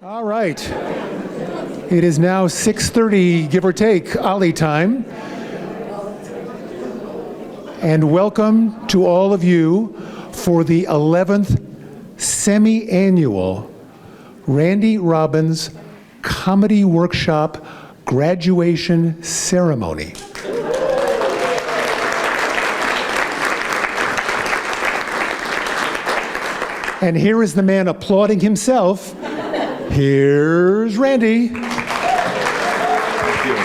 All right. It is now 6:30, give or take, OLLI time. And welcome to all of you for the 11th semi-annual Randy Robbins Comedy Workshop Graduation Ceremony. And here is the man applauding himself. Here's Randy. Thank you.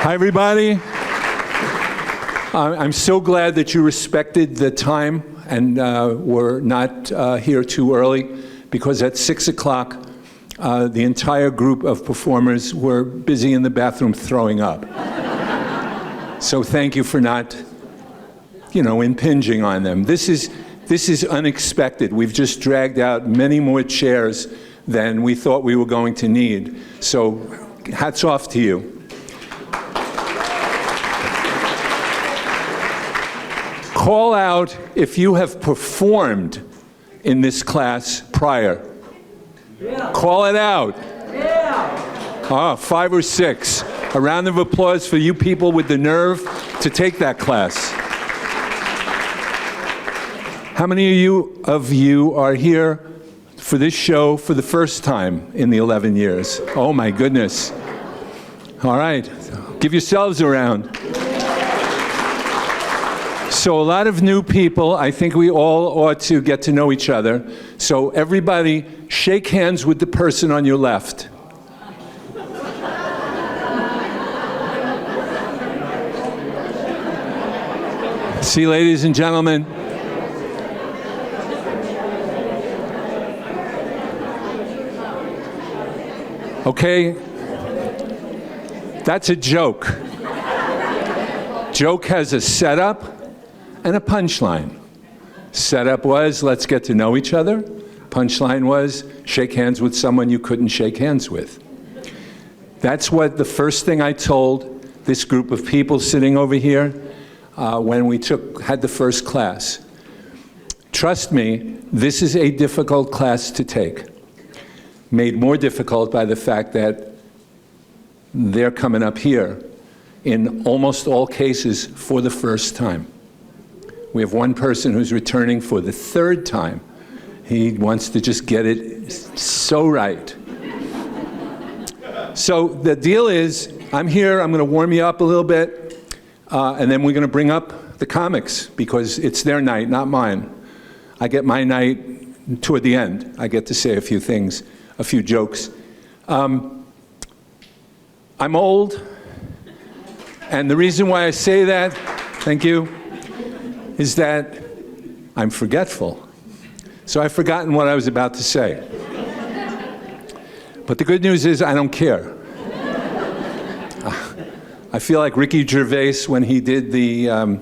Hi, everybody. I'm so glad that you respected the time and were not here too early, because at 6 o'clock, the entire group of performers were busy in the bathroom throwing up. So thank you for not, impinging on them. This is unexpected. We've just dragged out many more chairs than we thought we were going to need. So hats off to you. Call out if you have performed in this class prior. Yeah. Call it out. Yeah. 5 or 6. A round of applause for you people with the nerve to take that class. How many of you are here for this show for the first time in the 11 years? Oh my goodness. All right, give yourselves a round. So a lot of new people. I think we all ought to get to know each other. So everybody shake hands with the person on your left. See, ladies and gentlemen, okay, that's a joke. Joke has a setup and a punchline. Setup was, let's get to know each other. Punchline was, shake hands with someone you couldn't shake hands with. That's what the first thing I told this group of people sitting over here when we had the first class. Trust me, this is a difficult class to take. Made more difficult by the fact that they're coming up here in almost all cases for the first time. We have one person who's returning for the 3rd time. He wants to just get it so right. So the deal is, I'm here, I'm going to warm you up a little bit, and then we're going to bring up the comics, because it's their night, not mine. I get my night toward the end. I get to say a few things, a few jokes. I'm old, and the reason why I say that, thank you, is that I'm forgetful. So I've forgotten what I was about to say. But the good news is I don't care. I feel like Ricky Gervais when he did the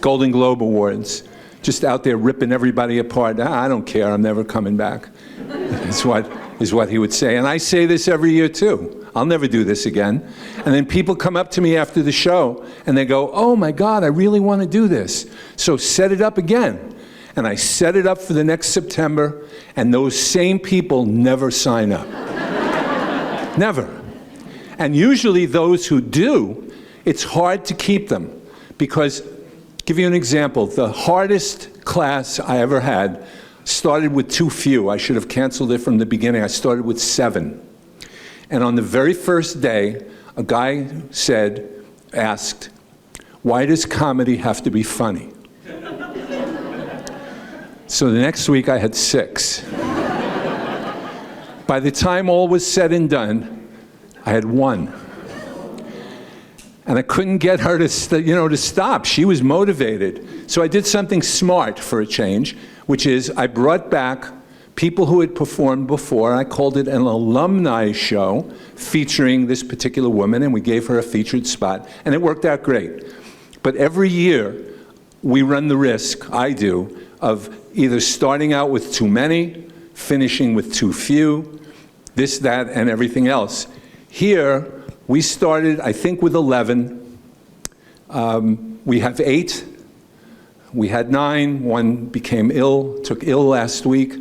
Golden Globe Awards, just out there ripping everybody apart. I don't care, I'm never coming back, is what he would say. And I say this every year too. I'll never do this again. And then people come up to me after the show and they go, oh my God, I really want to do this. So set it up again. And I set it up for the next September, and those same people never sign up. Never. And usually those who do, it's hard to keep them. Because, give you an example, the hardest class I ever had started with too few. I should have canceled it from the beginning. I started with 7. And on the very first day, a guy asked, why does comedy have to be funny? So the next week I had 6. By the time all was said and done, I had 1. And I couldn't get her to stop. She was motivated. So I did something smart for a change, which is I brought back people who had performed before. I called it an alumni show featuring this particular woman, and we gave her a featured spot, and it worked out great. But every year, we run the risk, I do, of either starting out with too many, finishing with too few, this, that, and everything else. Here, we started, I think, with 11. We have 8. We had 9. One became ill, took ill last week.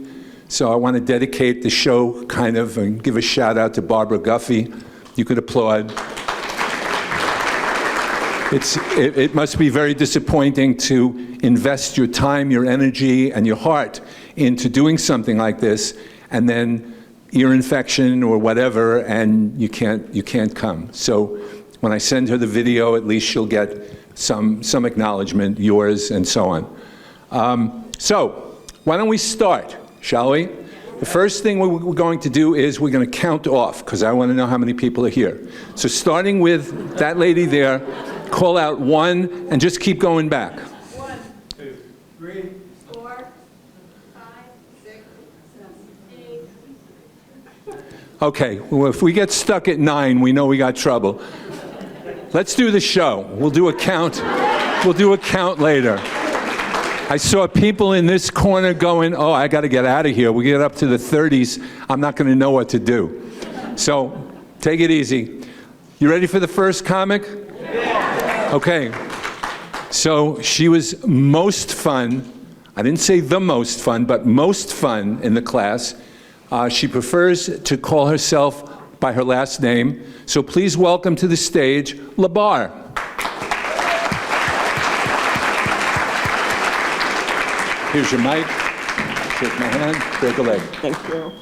So I want to dedicate the show kind of and give a shout out to Barbara Guffey. You could applaud. It must be very disappointing to invest your time, your energy, and your heart into doing something like this, and then ear infection or whatever, and you can't come. So when I send her the video, at least she'll get some acknowledgement, yours, and so on. So why don't we start, shall we? The first thing we're going to do is we're going to count off, because I want to know how many people are here. So starting with that lady there, call out 1 and just keep going back. 1, 2, 3, 4, 5, 6, 7, 8. Okay, well, if we get stuck at 9, we know we got trouble. Let's do the show. We'll do a count. We'll do a count later. I saw people in this corner going, oh, I got to get out of here. We get up to the 30s, I'm not going to know what to do. So take it easy. You ready for the first comic? Yeah. Okay. So she was most fun. I didn't say the most fun, but most fun in the class. She prefers to call herself by her last name. So please welcome to the stage, LaBar. Here's your mic. Take my hand, break a leg. Thank you.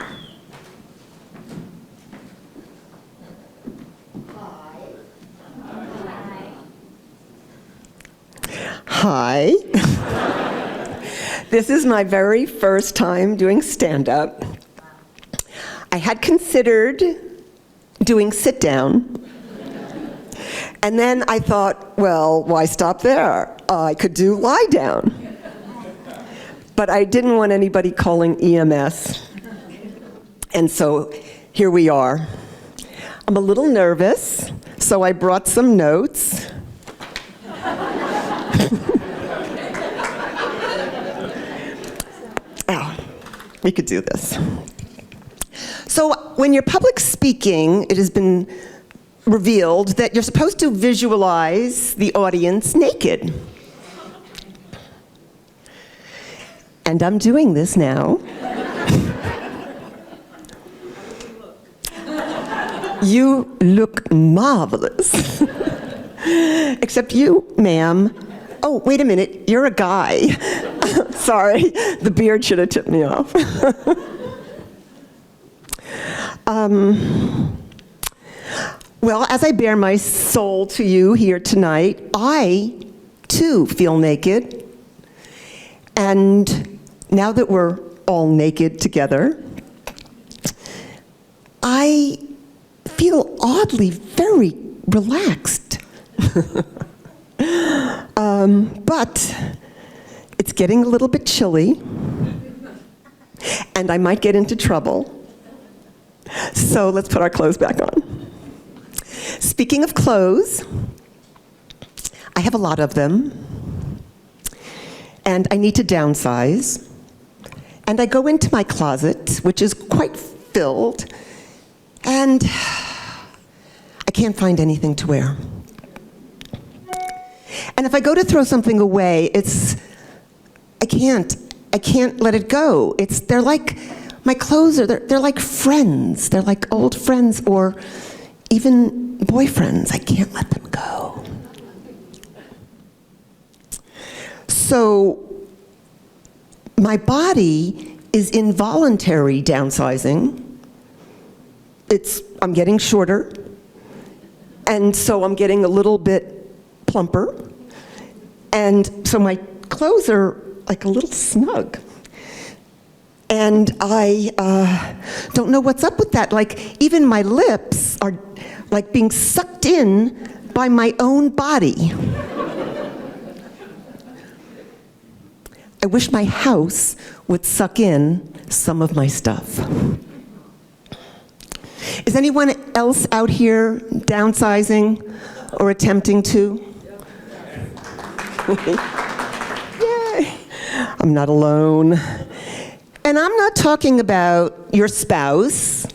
Hi. This is my very first time doing stand-up. I had considered doing sit-down, and then I thought, well, why stop there? I could do lie down. But I didn't want anybody calling EMS. And so here we are. I'm a little nervous, so I brought some notes. Oh, we could do this. So when you're public speaking, it has been revealed that you're supposed to visualize the audience naked. And I'm doing this now. You look marvelous. Except you, ma'am. Oh, wait a minute, you're a guy. Sorry, the beard should have tipped me off. Well, as I bare my soul to you here tonight, I, too, feel naked. And now that we're all naked together, I feel oddly very relaxed. But it's getting a little bit chilly, and I might get into trouble. So let's put our clothes back on. Speaking of clothes, I have a lot of them, and I need to downsize. And I go into my closet, which is quite filled, and I can't find anything to wear. And if I go to throw something away, I can't let it go. They're like, my clothes they're like friends. They're like old friends or even boyfriends. I can't let them go. So my body is involuntary downsizing. I'm getting shorter, and so I'm getting a little bit plumper, and so my clothes are like a little snug. And I don't know what's up with that. Like, even my lips are like being sucked in by my own body. I wish my house would suck in some of my stuff. Is anyone else out here downsizing or attempting to? Yay! I'm not alone. And I'm not talking about your spouse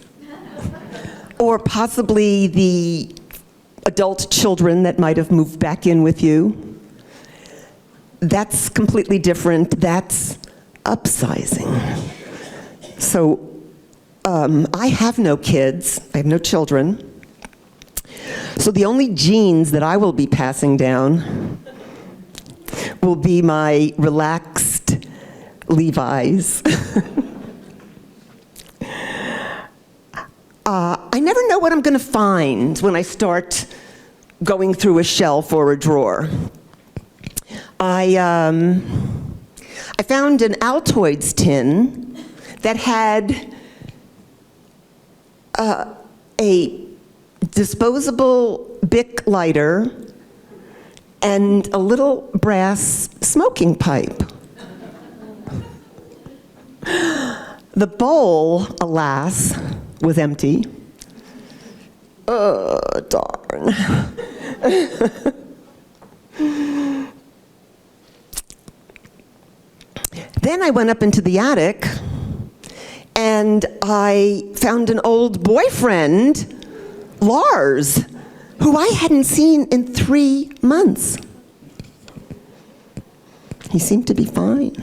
or possibly the adult children that might have moved back in with you. That's completely different. That's upsizing. So I have no kids. I have no children. So the only genes that I will be passing down will be my relaxed Levi's. I never know what I'm going to find when I start going through a shelf or a drawer. I found an Altoids tin that had a disposable Bic lighter and a little brass smoking pipe. The bowl, alas, was empty. Oh, darn. Then I went up into the attic and I found an old boyfriend, Lars, who I hadn't seen in 3 months. He seemed to be fine.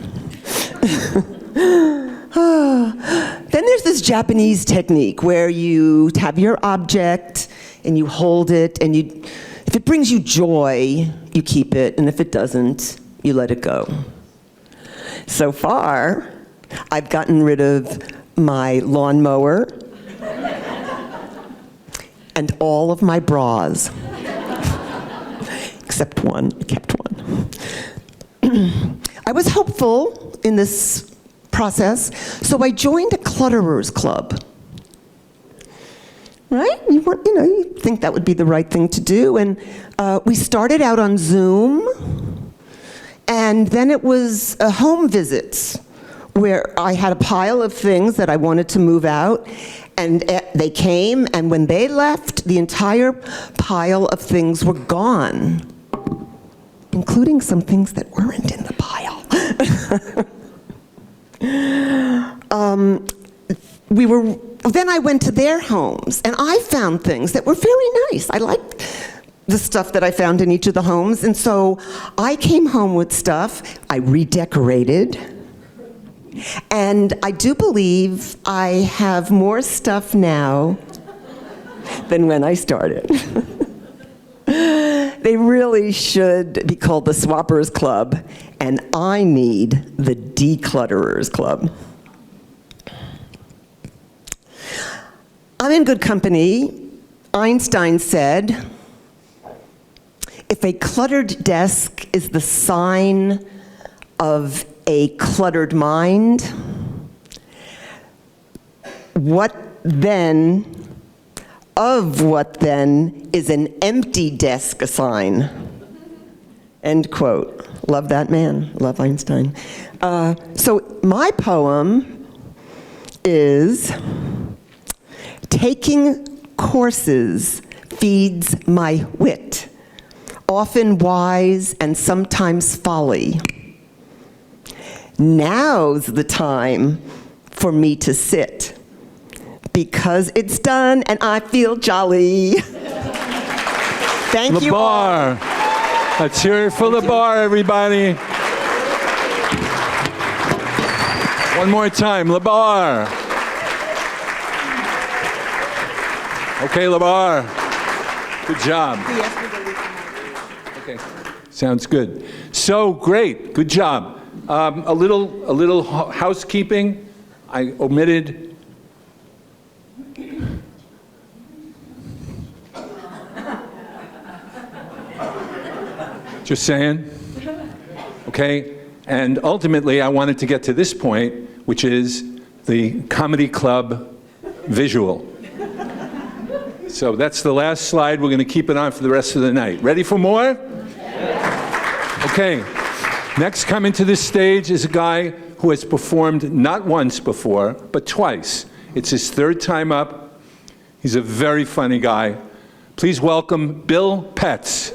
Then there's this Japanese technique where you have your object and you hold it, and if it brings you joy, you keep it, and if it doesn't, you let it go. So far, I've gotten rid of my lawnmower and all of my bras, except one. I kept one. I was hopeful in this process, so I joined a clutterers club. Right? You think that would be the right thing to do, and we started out on Zoom, and then it was home visits, where I had a pile of things that I wanted to move out, and they came, and when they left, the entire pile of things were gone, including some things that weren't in the pile. Then I went to their homes, and I found things that were very nice. I liked the stuff that I found in each of the homes, and so I came home with stuff. I redecorated, and I do believe I have more stuff now than when I started. They really should be called the Swappers Club, and I need the Declutterers Club. I'm in good company. Einstein said, if a cluttered desk is the sign of a cluttered mind, what then is an empty desk a sign? End quote. Love that man. Love Einstein. So my poem is, taking courses feeds my wit, often wise and sometimes folly. Now's the time for me to sit, because it's done and I feel jolly. Thank you all. LeBar. Let's hear it for LeBar, everybody. One more time, LeBar. Okay, LeBar. Good job. Okay, sounds good. So great, good job. A little housekeeping. I omitted. Just saying. Okay, and ultimately I wanted to get to this point, which is the comedy club visual. So that's the last slide. We're going to keep it on for the rest of the night. Ready for more? Okay. Next coming to this stage is a guy who has performed not once before, but twice. It's his third time up. He's a very funny guy. Please welcome Bill Petz.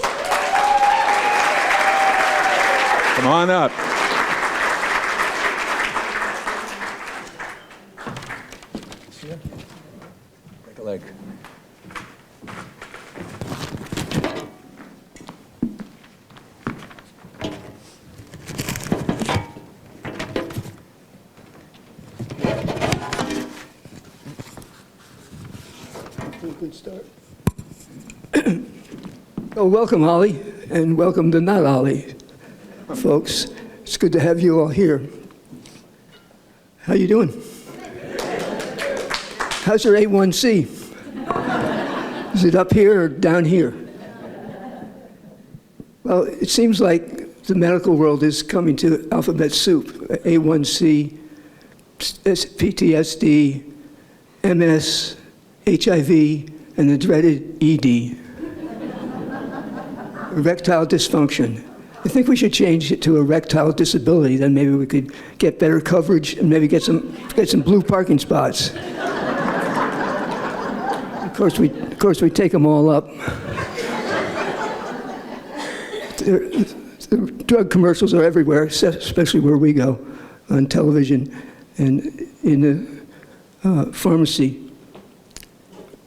Come on up. Break a leg. Good start. Oh, welcome, OLLI, and welcome to not OLLI, folks. It's good to have you all here. How you doing? How's your A1C? Is it up here or down here? Well, it seems like the medical world is coming to alphabet soup. A1C, PTSD, MS, HIV, and the dreaded ED. Erectile dysfunction. I think we should change it to erectile disability, then maybe we could get better coverage and maybe get some blue parking spots. Of course we take them all up. The drug commercials are everywhere, especially where we go, on television and in the pharmacy.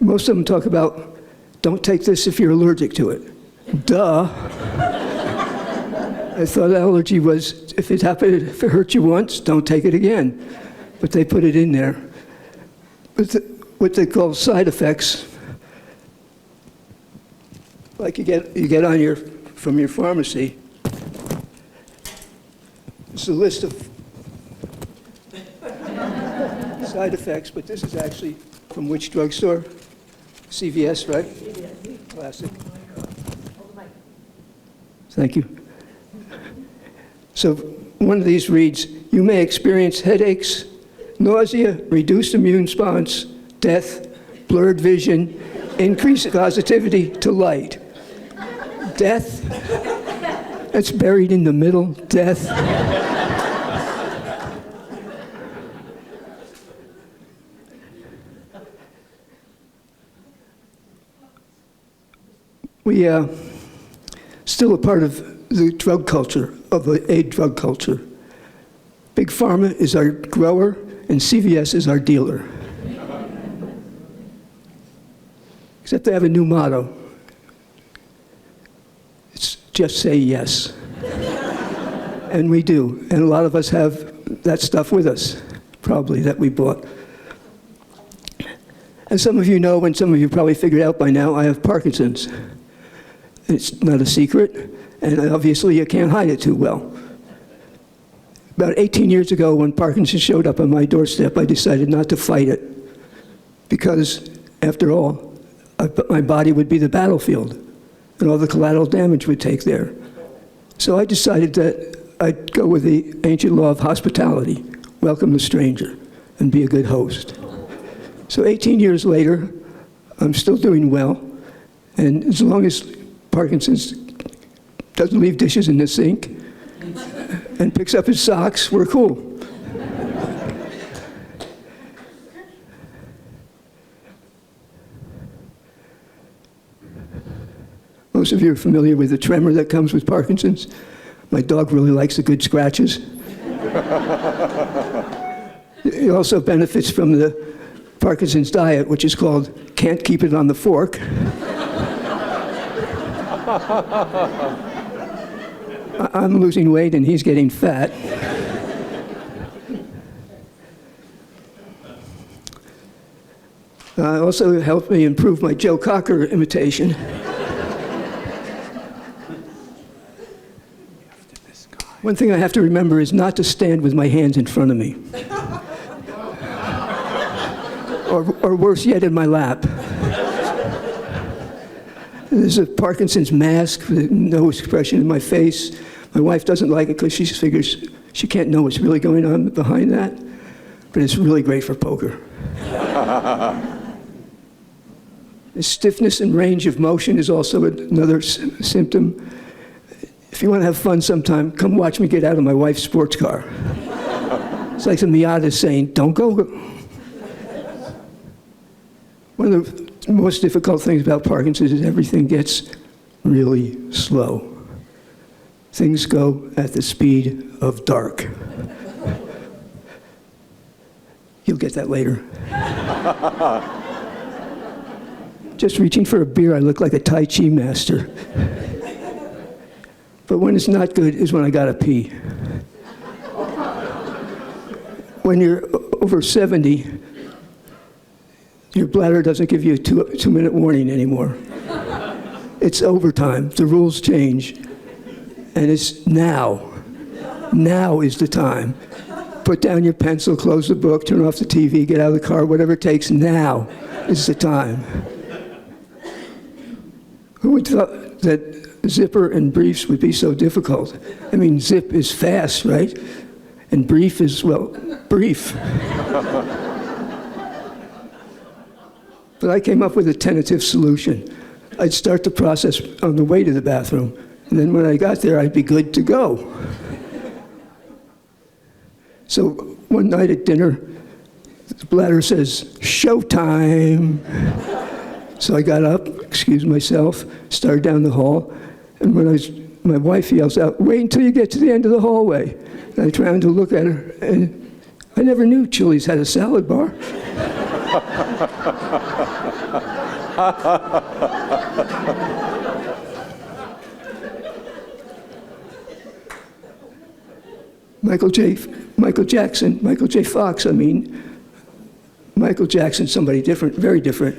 Most of them talk about, don't take this if you're allergic to it. Duh. I thought allergy was, if it hurt you once, don't take it again. But they put it in there. But what they call side effects, like you get on from your pharmacy, it's a list of side effects, but this is actually from which drugstore? CVS, right? Classic. Thank you. So one of these reads, you may experience headaches, nausea, reduced immune response, death, blurred vision, increased sensitivity to light. Death? It's buried in the middle, death. We still a part of the drug culture, of a drug culture. Big Pharma is our grower, and CVS is our dealer. Except they have a new motto. It's just say yes. And we do. And a lot of us have that stuff with us, probably, that we bought. As some of you know, and some of you probably figured out by now, I have Parkinson's. It's not a secret, and obviously you can't hide it too well. About 18 years ago, when Parkinson's showed up on my doorstep, I decided not to fight it, because, after all, my body would be the battlefield, and all the collateral damage would take there. So I decided that I'd go with the ancient law of hospitality, welcome the stranger, and be a good host. So 18 years later, I'm still doing well, and as long as Parkinson's doesn't leave dishes in the sink and picks up his socks, we're cool. Most of you are familiar with the tremor that comes with Parkinson's. My dog really likes the good scratches. He also benefits from the Parkinson's diet, which is called can't keep it on the fork. I'm losing weight and he's getting fat. Also helped me improve my Joe Cocker imitation. One thing I have to remember is not to stand with my hands in front of me. Or worse yet, in my lap. There's a Parkinson's mask with no expression in my face. My wife doesn't like it because she figures she can't know what's really going on behind that. But it's really great for poker. The stiffness and range of motion is also another symptom. If you want to have fun sometime, come watch me get out of my wife's sports car. It's like the Miata saying, don't go. One of the most difficult things about Parkinson's is everything gets really slow. Things go at the speed of dark. You'll get that later. Just reaching for a beer, I look like a Tai Chi master. But when it's not good is when I gotta pee. When you're over 70, your bladder doesn't give you a two-minute warning anymore. It's overtime. The rules change. And it's now. Now is the time. Put down your pencil, close the book, turn off the TV, get out of the car, whatever it takes. Now is the time. Who would thought that zipper and briefs would be so difficult? I mean, zip is fast, right? And brief is, well, brief. But I came up with a tentative solution. I'd start the process on the way to the bathroom, and then when I got there, I'd be good to go. So one night at dinner, the bladder says, "Showtime." So I got up, excused myself, started down the hall, and my wife yells out, "Wait until you get to the end of the hallway." And I turned to look at her, and I never knew Chili's had a salad bar. Michael J. Fox, Michael Jackson, somebody different, very different.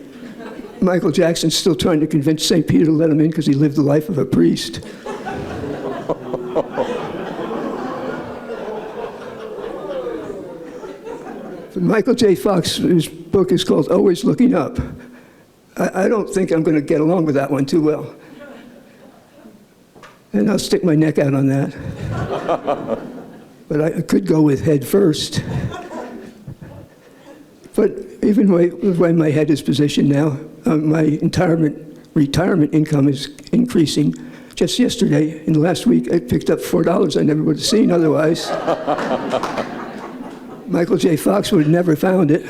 Michael Jackson's still trying to convince St. Peter to let him in because he lived the life of a priest. But Michael J. Fox, his book is called Always Looking Up. I don't think I'm going to get along with that one too well. And I'll stick my neck out on that. But I could go with head first. But even the way my head is positioned now, my retirement income is increasing. Just yesterday, in the last week, I picked up $4 I never would have seen otherwise. Michael J. Fox would have never found it.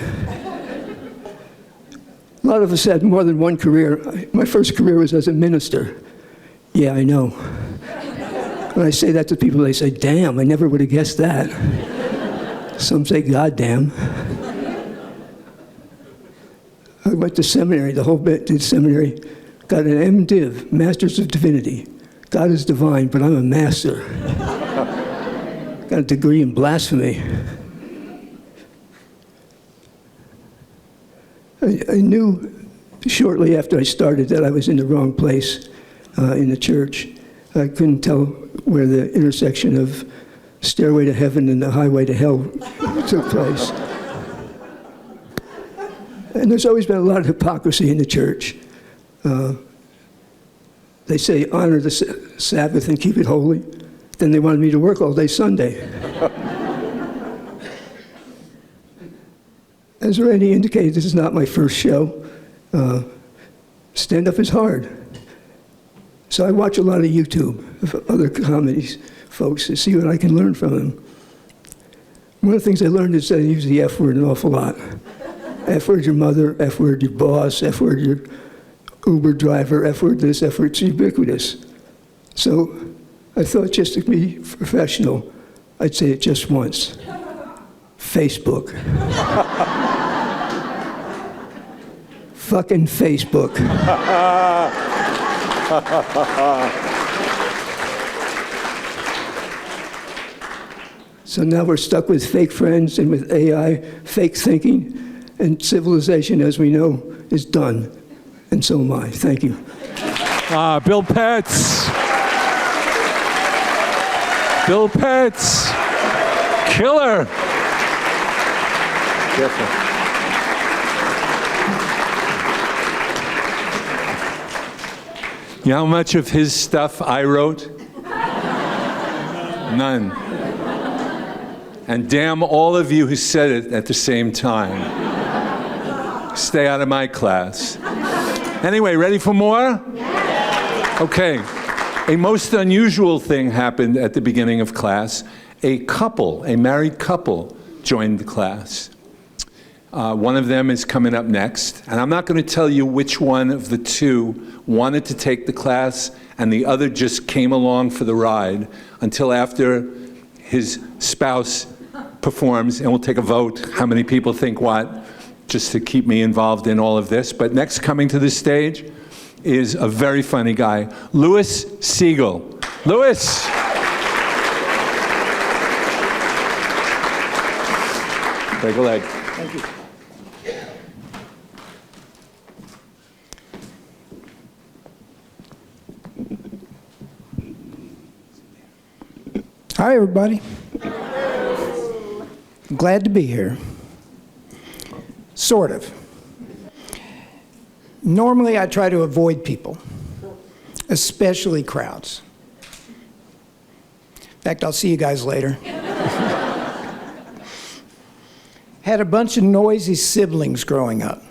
A lot of us had more than one career. My first career was as a minister. Yeah, I know. When I say that to people, they say, "Damn, I never would have guessed that." Some say, "Goddamn." I went to seminary, the whole bit did seminary. Got an MDiv, Masters of Divinity. God is divine, but I'm a master. Got a degree in blasphemy. I knew shortly after I started that I was in the wrong place in the church. I couldn't tell where the intersection of Stairway to Heaven and the Highway to Hell took place. And there's always been a lot of hypocrisy in the church. They say, honor the Sabbath and keep it holy. Then they wanted me to work all day Sunday. As Randy indicated, this is not my first show. Stand-up is hard. So I watch a lot of YouTube of other comedies, folks, to see what I can learn from them. One of the things I learned is that I use the F word an awful lot. F word your mother, F word your boss, F word your Uber driver, F word this, F word, it's ubiquitous. So I thought just to be professional, I'd say it just once. Facebook. Fucking Facebook. So now we're stuck with fake friends and with AI, fake thinking, and civilization, as we know, is done. And so am I. Thank you. Bill Petz. Bill Petz. Killer. Careful. You know how much of his stuff I wrote? None. And damn all of you who said it at the same time. Stay out of my class. Anyway, ready for more? Okay. A most unusual thing happened at the beginning of class. A married couple, joined the class. One of them is coming up next, and I'm not going to tell you which one of the two wanted to take the class and the other just came along for the ride until after his spouse performs, and we'll take a vote how many people think what, just to keep me involved in all of this. But next coming to the stage is a very funny guy, Louis Siegel. Louis. Take a leg. Thank you. Hi, everybody. Glad to be here. Sort of. Normally, I try to avoid people, especially crowds. In fact, I'll see you guys later. Had a bunch of noisy siblings growing up.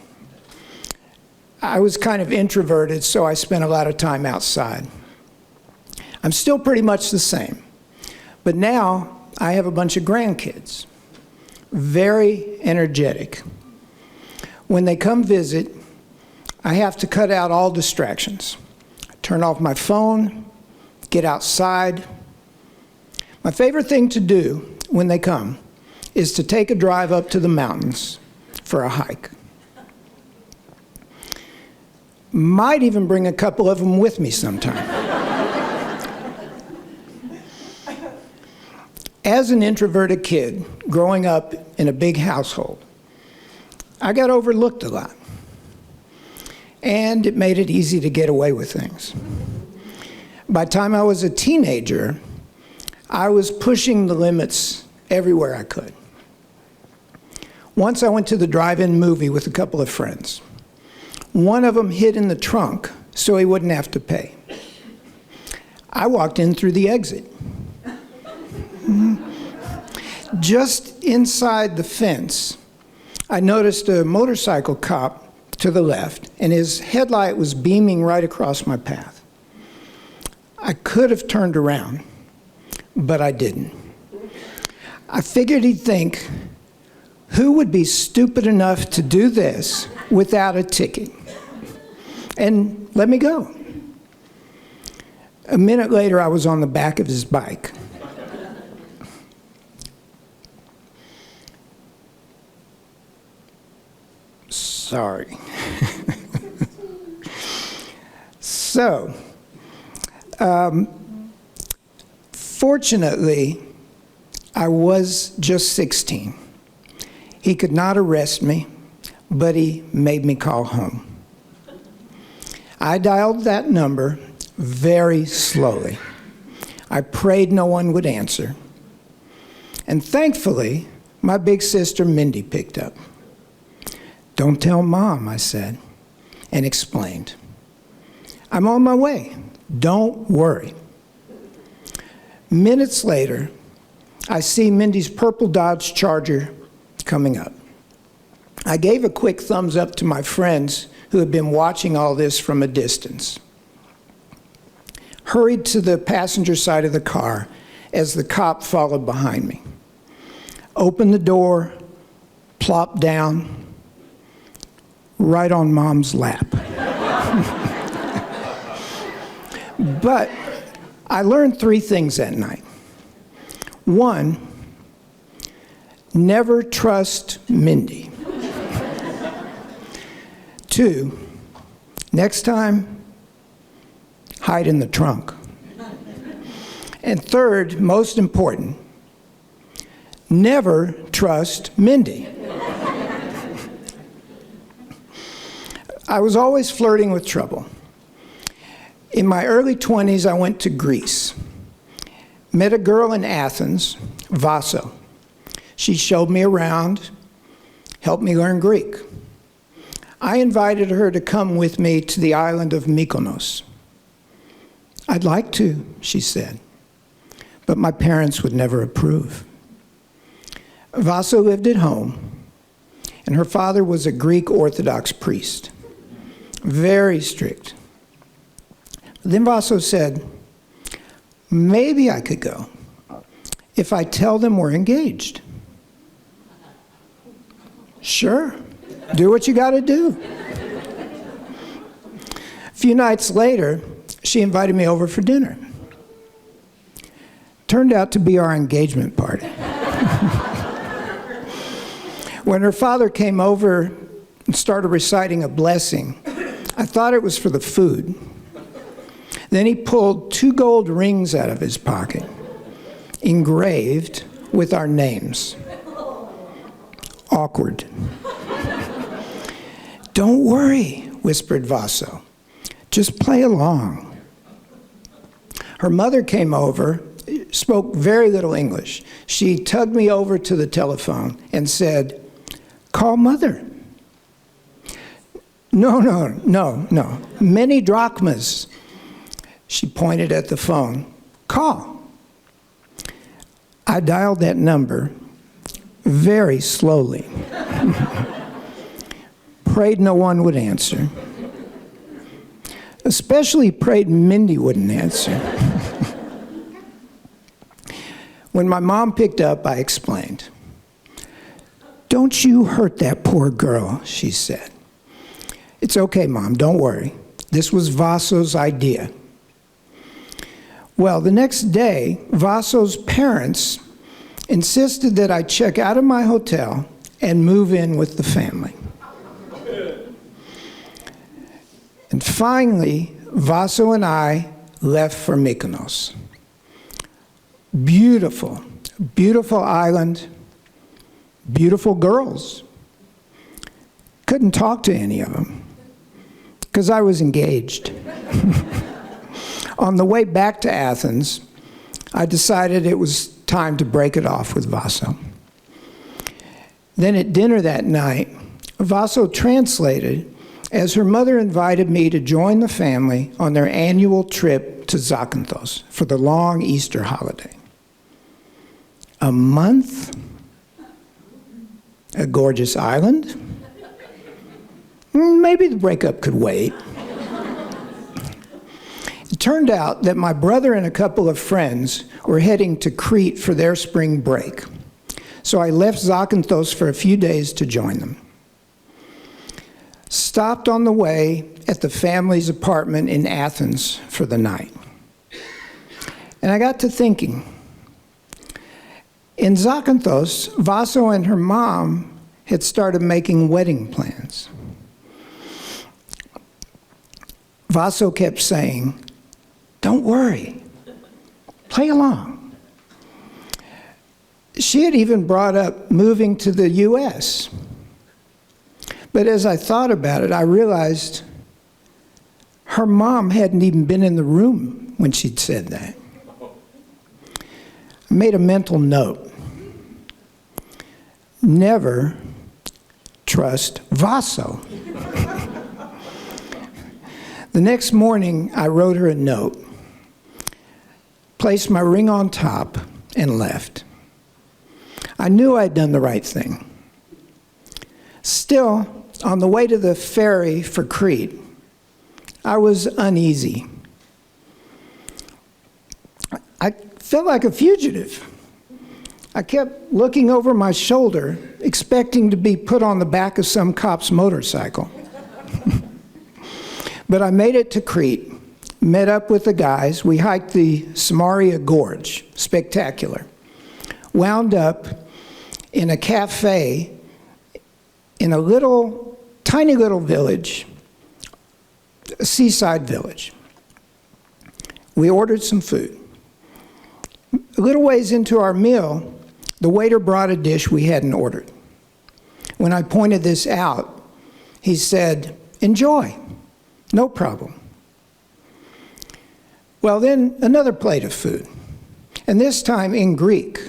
I was kind of introverted, so I spent a lot of time outside. I'm still pretty much the same, but now I have a bunch of grandkids, very energetic. When they come visit, I have to cut out all distractions. Turn off my phone, get outside. My favorite thing to do when they come is to take a drive up to the mountains for a hike. Might even bring a couple of them with me sometime. As an introverted kid growing up in a big household, I got overlooked a lot. And it made it easy to get away with things. By the time I was a teenager, I was pushing the limits everywhere I could. Once I went to the drive-in movie with a couple of friends. One of them hid in the trunk so he wouldn't have to pay. I walked in through the exit. Just inside the fence, I noticed a motorcycle cop to the left, and his headlight was beaming right across my path. I could have turned around, but I didn't. I figured he'd think, who would be stupid enough to do this without a ticket? And let me go. A minute later, I was on the back of his bike. Sorry. So, fortunately, I was just 16. He could not arrest me, but he made me call home. I dialed that number very slowly. I prayed no one would answer. And thankfully, my big sister Mindy picked up. "Don't tell Mom," I said, and explained. "I'm on my way. Don't worry." Minutes later, I see Mindy's purple Dodge Charger coming up. I gave a quick thumbs up to my friends who had been watching all this from a distance. Hurried to the passenger side of the car as the cop followed behind me. Opened the door, plopped down, right on Mom's lap. But I learned 3 things that night. 1, never trust Mindy. 2, next time, hide in the trunk. And 3rd, most important, never trust Mindy. I was always flirting with trouble. In my early 20s, I went to Greece. Met a girl in Athens, Vaso. She showed me around, helped me learn Greek. I invited her to come with me to the island of Mykonos. "I'd like to," she said, "but my parents would never approve." Vaso lived at home, and her father was a Greek Orthodox priest. Very strict. Then Vaso said, "Maybe I could go if I tell them we're engaged." "Sure, do what you gotta do." A few nights later, she invited me over for dinner. Turned out to be our engagement party. When her father came over and started reciting a blessing, I thought it was for the food. Then he pulled 2 gold rings out of his pocket, engraved with our names. Awkward. "Don't worry," whispered Vaso. "Just play along." Her mother came over. spoke very little English. She tugged me over to the telephone and said, "Call Mother." No. Many drachmas. She pointed at the phone. "Call." I dialed that number very slowly. Prayed no one would answer. Especially prayed Mindy wouldn't answer. When my mom picked up, I explained. "Don't you hurt that poor girl," she said. "It's okay, Mom, don't worry. This was Vaso's idea." Well, the next day, Vaso's parents insisted that I check out of my hotel and move in with the family. And finally, Vaso and I left for Mykonos. Beautiful, beautiful island, beautiful girls. Couldn't talk to any of them because I was engaged. On the way back to Athens, I decided it was time to break it off with Vaso. Then at dinner that night, Vaso translated as her mother invited me to join the family on their annual trip to Zakynthos for the long Easter holiday. A month? A gorgeous island? Maybe the breakup could wait. It turned out that my brother and a couple of friends were heading to Crete for their spring break. So I left Zakynthos for a few days to join them. Stopped on the way at the family's apartment in Athens for the night. And I got to thinking. In Zakynthos, Vaso and her mom had started making wedding plans. Vaso kept saying, "Don't worry, play along." She had even brought up moving to the US. But as I thought about it, I realized her mom hadn't even been in the room when she'd said that. I made a mental note. Never trust Vaso. The next morning, I wrote her a note, placed my ring on top, and left. I knew I'd done the right thing. Still, on the way to the ferry for Crete, I was uneasy. I felt like a fugitive. I kept looking over my shoulder, expecting to be put on the back of some cop's motorcycle. But I made it to Crete, met up with the guys. We hiked the Samaria Gorge, spectacular. Wound up in a cafe in a tiny little village, a seaside village. We ordered some food. A little ways into our meal, the waiter brought a dish we hadn't ordered. When I pointed this out, he said, "Enjoy, no problem." Well, then another plate of food, and this time in Greek.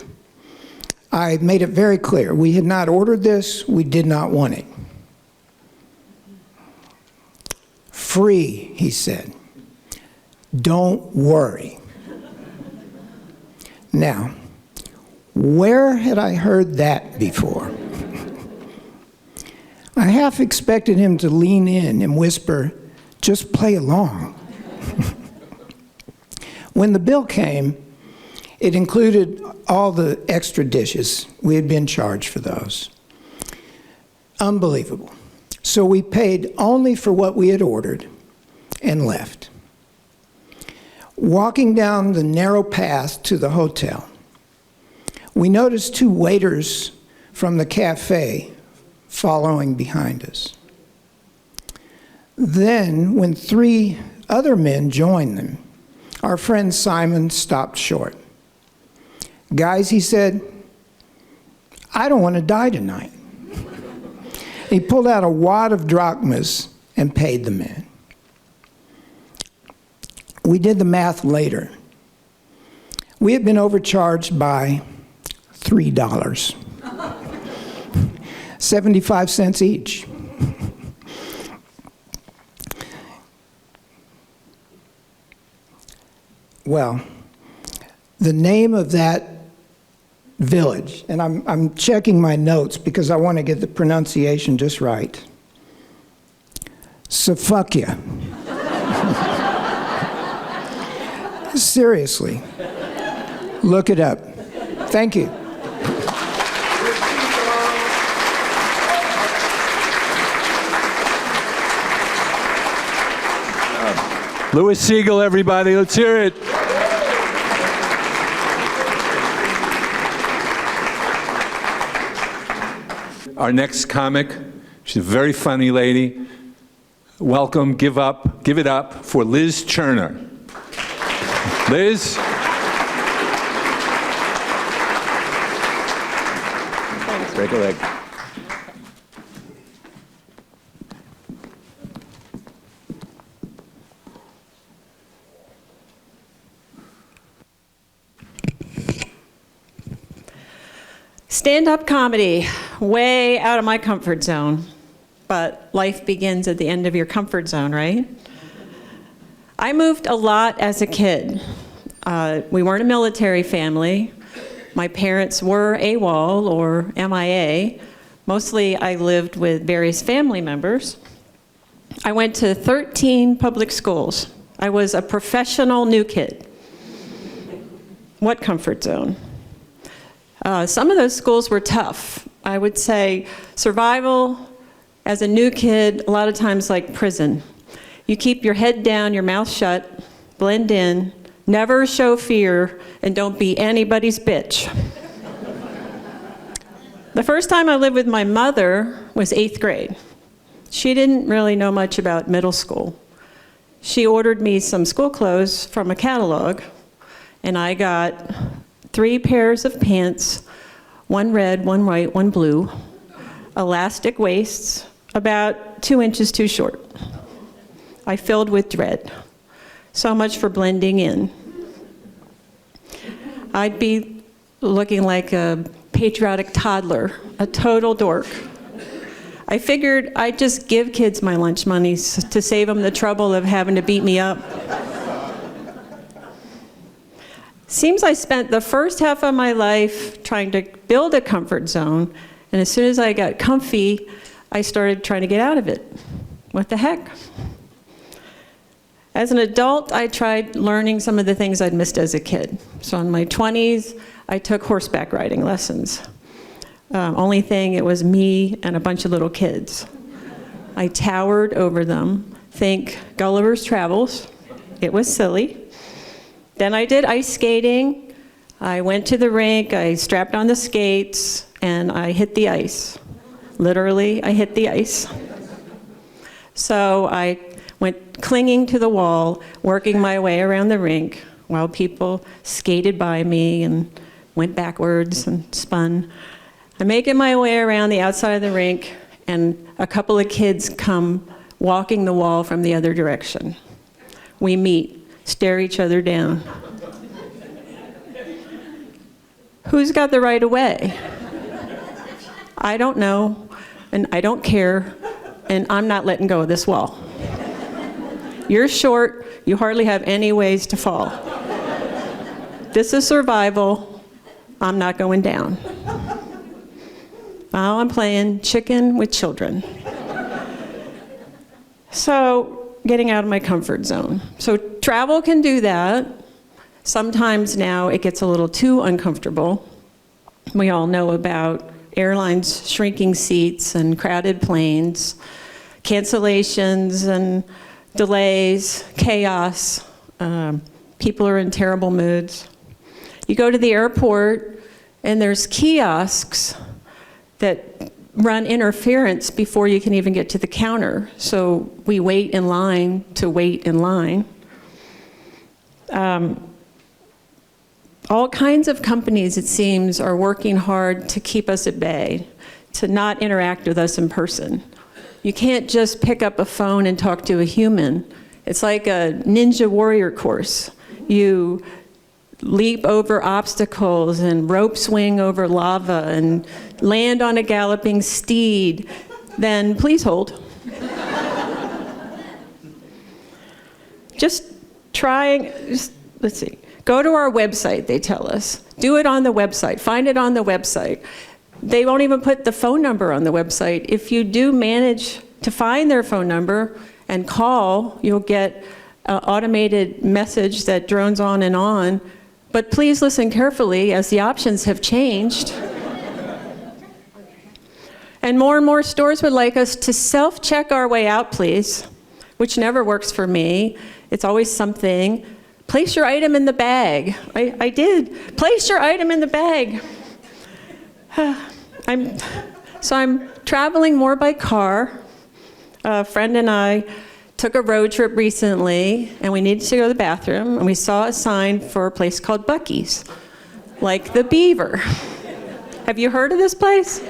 I made it very clear, we had not ordered this, we did not want it. "Free," he said. "Don't worry." Now, where had I heard that before? I half expected him to lean in and whisper, "Just play along." When the bill came, it included all the extra dishes. We had been charged for those. Unbelievable. So we paid only for what we had ordered and left. Walking down the narrow path to the hotel, we noticed two waiters from the cafe following behind us. Then, when three other men joined them, our friend Simon stopped short. "Guys," he said, "I don't want to die tonight." He pulled out a wad of drachmas and paid the man. We did the math later. We had been overcharged by $3, 75 cents each. Well, the name of that village, and I'm checking my notes because I want to get the pronunciation just right. Sofukia. Seriously. Look it up. Thank you. Louis Siegel, everybody, let's hear it. Our next comic, she's a very funny lady. Welcome, give it up for Liz Cherner. Liz? Thanks. Break a leg. Stand-up comedy, way out of my comfort zone. But life begins at the end of your comfort zone, right? I moved a lot as a kid. We weren't a military family. My parents were AWOL or MIA. Mostly I lived with various family members. I went to 13 public schools. I was a professional new kid. What comfort zone? Some of those schools were tough. I would say survival as a new kid, a lot of times like prison. You keep your head down, your mouth shut, blend in, never show fear, and don't be anybody's bitch. The first time I lived with my mother was 8th grade. She didn't really know much about middle school. She ordered me some school clothes from a catalog, and I got 3 pairs of pants, 1 red, 1 white, 1 blue, elastic waists, about 2 inches too short. I filled with dread. So much for blending in. I'd be looking like a patriotic toddler, a total dork. I figured I'd just give kids my lunch money to save them the trouble of having to beat me up. Seems I spent the first half of my life trying to build a comfort zone, and as soon as I got comfy, I started trying to get out of it. What the heck? As an adult, I tried learning some of the things I'd missed as a kid. So in my 20s, I took horseback riding lessons. Only thing, it was me and a bunch of little kids. I towered over them. Think Gulliver's Travels. It was silly. Then I did ice skating. I went to the rink, I strapped on the skates, and I hit the ice. Literally, I hit the ice. So I went clinging to the wall, working my way around the rink while people skated by me and went backwards and spun. I'm making my way around the outside of the rink, and a couple of kids come walking the wall from the other direction. We meet, stare each other down. Who's got the right of way? I don't know, and I don't care, and I'm not letting go of this wall. You're short, you hardly have any ways to fall. This is survival, I'm not going down. Now I'm playing chicken with children. So, getting out of my comfort zone. So travel can do that. Sometimes now it gets a little too uncomfortable. We all know about airlines shrinking seats and crowded planes, cancellations and delays, chaos. People are in terrible moods. You go to the airport and there's kiosks that run interference before you can even get to the counter. So we wait in line to wait in line. All kinds of companies, it seems, are working hard to keep us at bay, to not interact with us in person. You can't just pick up a phone and talk to a human. It's like a ninja warrior course. You leap over obstacles and rope swing over lava and land on a galloping steed, then please hold. Let's see. Go to our website, they tell us. Do it on the website. Find it on the website. They won't even put the phone number on the website. If you do manage to find their phone number and call, you'll get an automated message that drones on and on. But please listen carefully as the options have changed. And more stores would like us to self-check our way out, please, which never works for me. It's always something. Place your item in the bag. I did. Place your item in the bag. I'm traveling more by car. A friend and I took a road trip recently, and we needed to go to the bathroom, and we saw a sign for a place called Buc-ee's, like the Beaver. Have you heard of this place?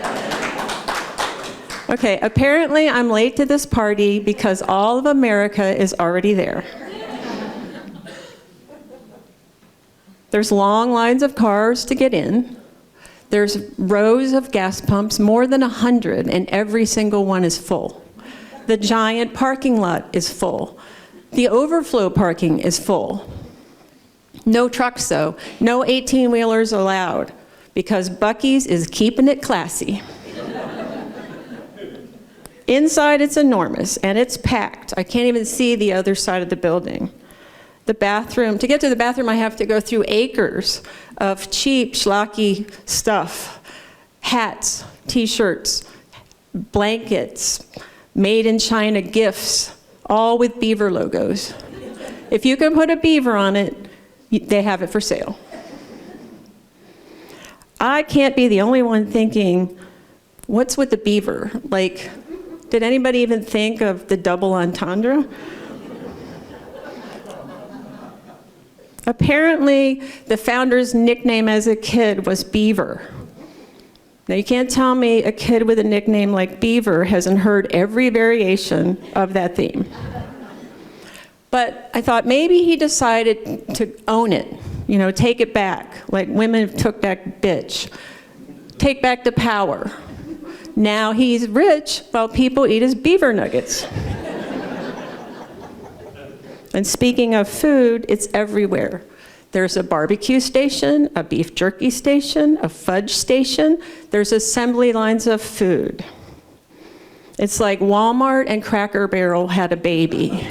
Okay, apparently I'm late to this party because all of America is already there. There's long lines of cars to get in. There's rows of gas pumps, more than 100, and every single one is full. The giant parking lot is full. The overflow parking is full. No trucks, though. No 18-wheelers allowed, because Buc-ee's is keeping it classy. Inside, it's enormous, and it's packed. I can't even see the other side of the building. The bathroom, to get to the bathroom, I have to go through acres of cheap, schlocky stuff. Hats, t-shirts, blankets, made in China gifts, all with beaver logos. If you can put a beaver on it, they have it for sale. I can't be the only one thinking, what's with the beaver? Like, did anybody even think of the double entendre? Apparently, the founder's nickname as a kid was Beaver. Now, you can't tell me a kid with a nickname like Beaver hasn't heard every variation of that theme. But I thought maybe he decided to own it, take it back, like women took back bitch. Take back the power. Now he's rich while people eat his beaver nuggets. And speaking of food, it's everywhere. There's a barbecue station, a beef jerky station, a fudge station. There's assembly lines of food. It's like Walmart and Cracker Barrel had a baby.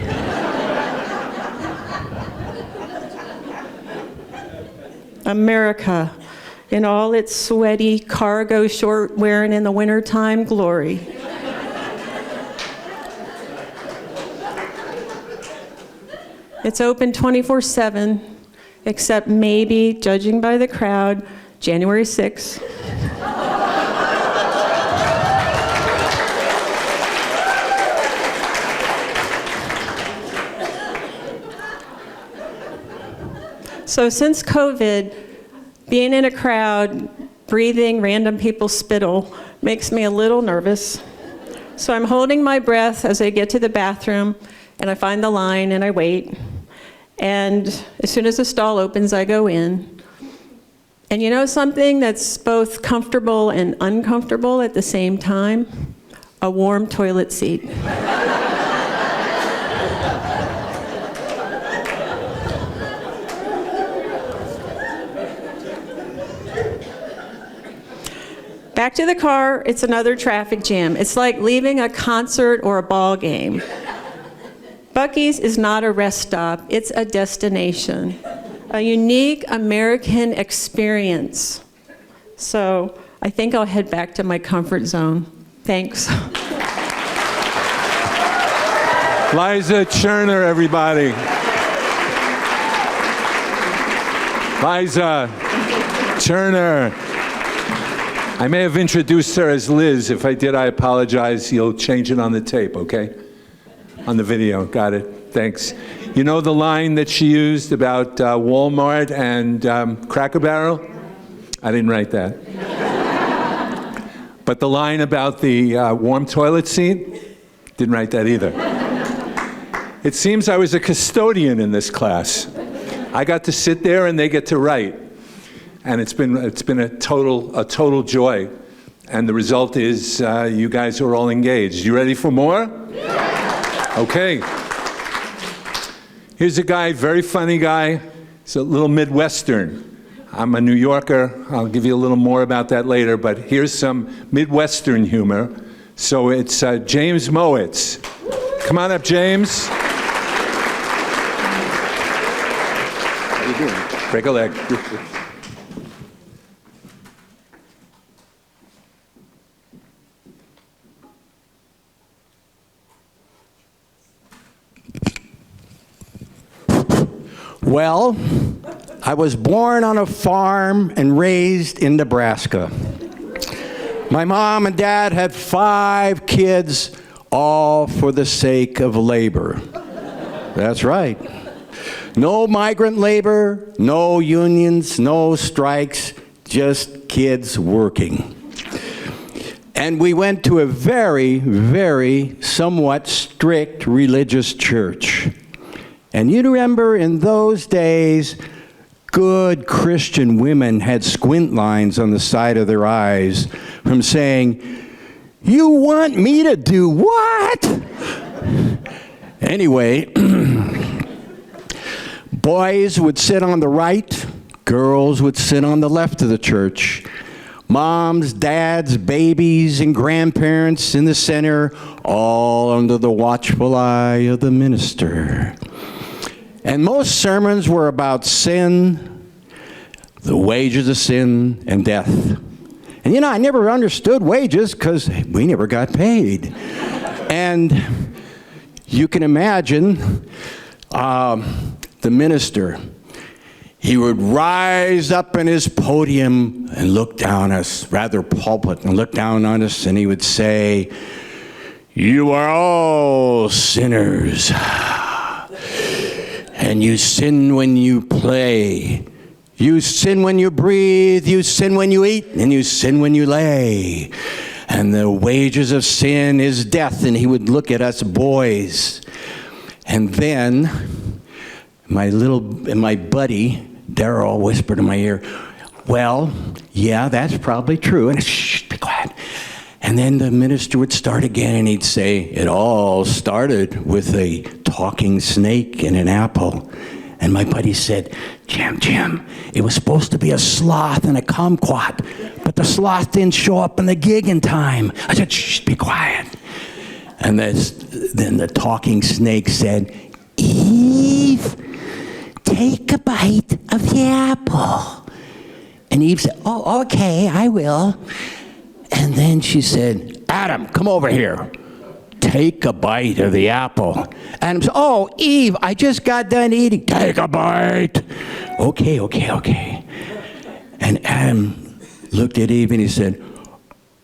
America, in all its sweaty cargo short wearing in the wintertime glory. It's open 24/7, except maybe, judging by the crowd, January 6th. So since COVID, being in a crowd, breathing random people's spittle makes me a little nervous. So I'm holding my breath as I get to the bathroom, and I find the line and I wait. And as soon as the stall opens, I go in. And you know something that's both comfortable and uncomfortable at the same time? A warm toilet seat. Back to the car, it's another traffic jam. It's like leaving a concert or a ball game. Buc-ee's is not a rest stop, it's a destination. A unique American experience. So I think I'll head back to my comfort zone. Thanks. Liza Cherner, everybody. Liza Cherner. I may have introduced her as Liz. If I did, I apologize. You'll change it on the tape, okay? On the video, got it. Thanks. You know the line that she used about Walmart and Cracker Barrel? I didn't write that. But the line about the warm toilet seat? Didn't write that either. It seems I was a custodian in this class. I got to sit there and they get to write. And it's been a total joy. And the result is you guys are all engaged. You ready for more? Okay. Here's a guy, very funny guy. He's a little Midwestern. I'm a New Yorker. I'll give you a little more about that later, but here's some Midwestern humor. So it's James Mowitz. Come on up, James. How you doing? Break a leg. Well, I was born on a farm and raised in Nebraska. My mom and dad had 5 kids, all for the sake of labor. That's right. No migrant labor, no unions, no strikes, just kids working. And we went to a very, very somewhat strict religious church. And you remember in those days, good Christian women had squint lines on the side of their eyes from saying, "You want me to do what?" Anyway, boys would sit on the right, girls would sit on the left of the church. Moms, dads, babies, and grandparents in the center, all under the watchful eye of the minister. And most sermons were about sin, the wages of sin, and death. And you know, I never understood wages because we never got paid. And you can imagine the minister. He would rise up in his podium and look down us, rather pulpit, and look down on us, and he would say, "You are all sinners. And you sin when you play. You sin when you breathe. You sin when you eat. And you sin when you lay. And the wages of sin is death." And he would look at us boys. And then my buddy, Darryl, whispered in my ear, "Well, yeah, that's probably true." And shh, be quiet. And then the minister would start again, and he'd say, "It all started with a talking snake and an apple." And my buddy said, Jim, it was supposed to be a sloth and a kumquat, but the sloth didn't show up in the gig in time." I said, "Shh, be quiet." And then the talking snake said, "Eve, take a bite of the apple." And Eve said, "Oh, okay, I will." And then she said, "Adam, come over here. Take a bite of the apple." Adam said, "Oh, Eve, I just got done eating." "Take a bite." Okay. And Adam looked at Eve and he said,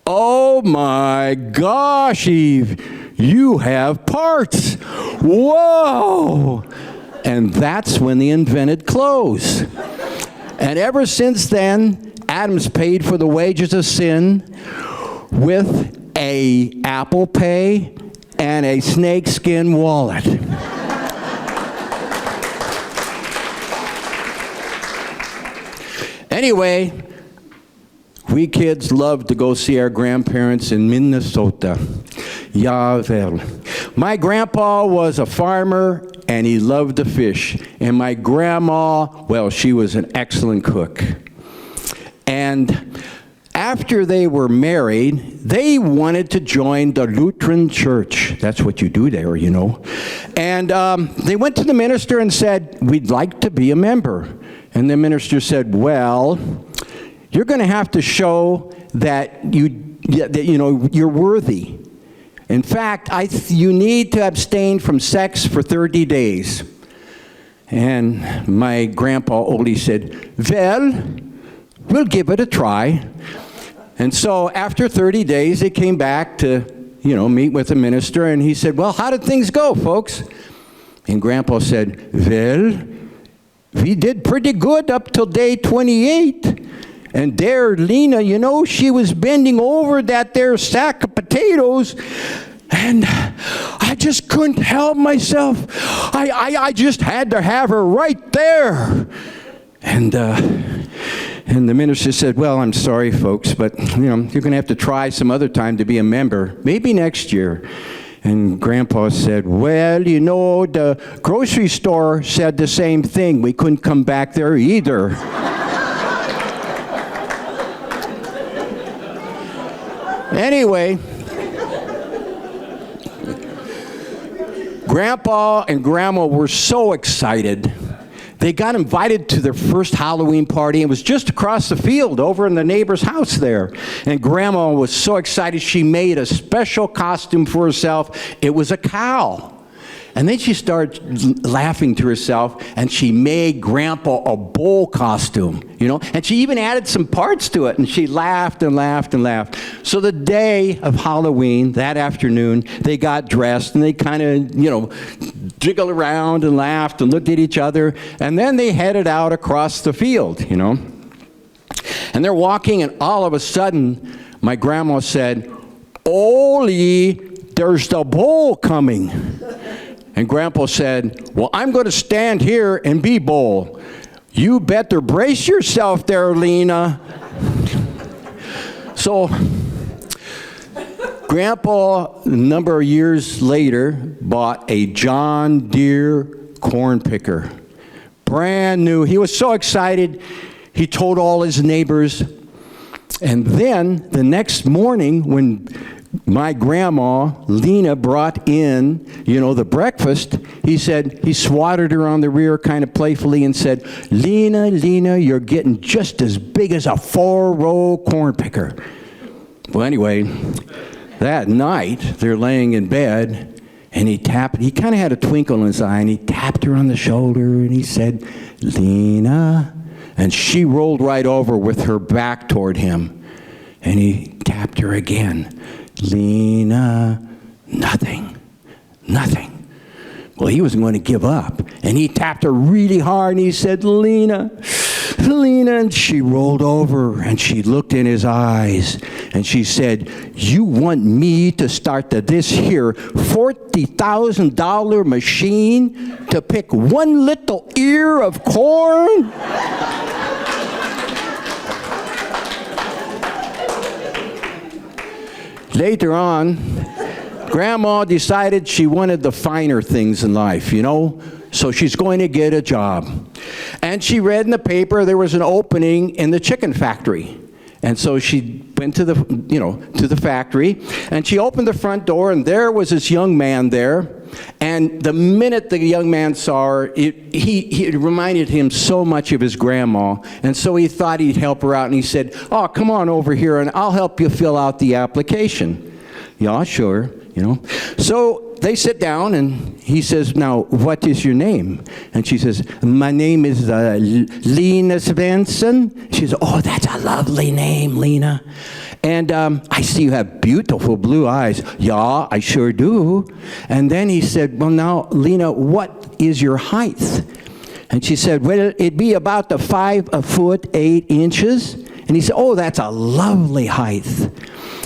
"Oh my gosh, Eve, you have parts. Whoa." And that's when they invented clothes. And ever since then, Adam's paid for the wages of sin with a Apple Pay and a snakeskin wallet. Anyway, we kids loved to go see our grandparents in Minnesota. Javel. My grandpa was a farmer and he loved to fish. And my grandma, well, she was an excellent cook. And after they were married, they wanted to join the Lutheran Church. That's what you do there, you know. And they went to the minister and said, "We'd like to be a member." And the minister said, "Well, you're going to have to show that you're worthy. In fact, you need to abstain from sex for 30 days. And my grandpa OLLI said, "Well, we'll give it a try." And so after 30 days, they came back to, meet with the minister. And he said, "Well, how did things go, folks?" And Grandpa said, "Well, we did pretty good up till day 28. And there, Lena, she was bending over that there sack of potatoes. And I just couldn't help myself. I just had to have her right there. And the minister said, well, I'm sorry, folks, but, you're going to have to try some other time to be a member. Maybe next year. And Grandpa said, well, the grocery store said the same thing. We couldn't come back there either. Anyway, Grandpa and Grandma were so excited. They got invited to their first Halloween party. It was just across the field over in the neighbor's house there. And Grandma was so excited she made a special costume for herself. It was a cow. And then she started laughing to herself, and she made Grandpa a bull costume, and she even added some parts to it, and she laughed and laughed and laughed. So the day of Halloween, that afternoon, they got dressed, and they kind of, jiggled around and laughed and looked at each other, and then they headed out across the field, And they're walking, and all of a sudden, my grandma said, "OLLI, there's the bull coming." And Grandpa said, well, I'm going to stand here and be bull. You better brace yourself there, Lena. So Grandpa, a number of years later, bought a John Deere corn picker. Brand new. He was so excited, he told all his neighbors. And then the next morning, when my grandma, Lena, brought in, the breakfast, he said, he swatted her on the rear kind of playfully and said, Lena, you're getting just as big as a 4-row corn picker. Well, anyway, that night, they're laying in bed, and he kind of had a twinkle in his eye, and he tapped her on the shoulder, and he said, Lena, and she rolled right over with her back toward him, and he tapped her again. Lena, nothing. Well, he was going to give up. And he tapped her really hard, and he said, Lena. And she rolled over, and she looked in his eyes, and she said, you want me to start this here $40,000 machine to pick one little ear of corn? Later on, Grandma decided she wanted the finer things in life, so she's going to get a job. And she read in the paper there was an opening in the chicken factory. And so she went to the factory, and she opened the front door, and there was this young man there. And the minute the young man saw her, it reminded him so much of his grandma. And so he thought he'd help her out, and he said, oh, come on over here, and I'll help you fill out the application. Yeah, sure, So they sit down, and he says, now, what is your name? And she says, my name is Lena Svensson. She says, oh, that's a lovely name, Lena. And I see you have beautiful blue eyes. Yeah, I sure do. And then he said, well, now, Lena, what is your height? And she said, well, it'd be about 5 foot 8 inches. And he said, oh, that's a lovely height.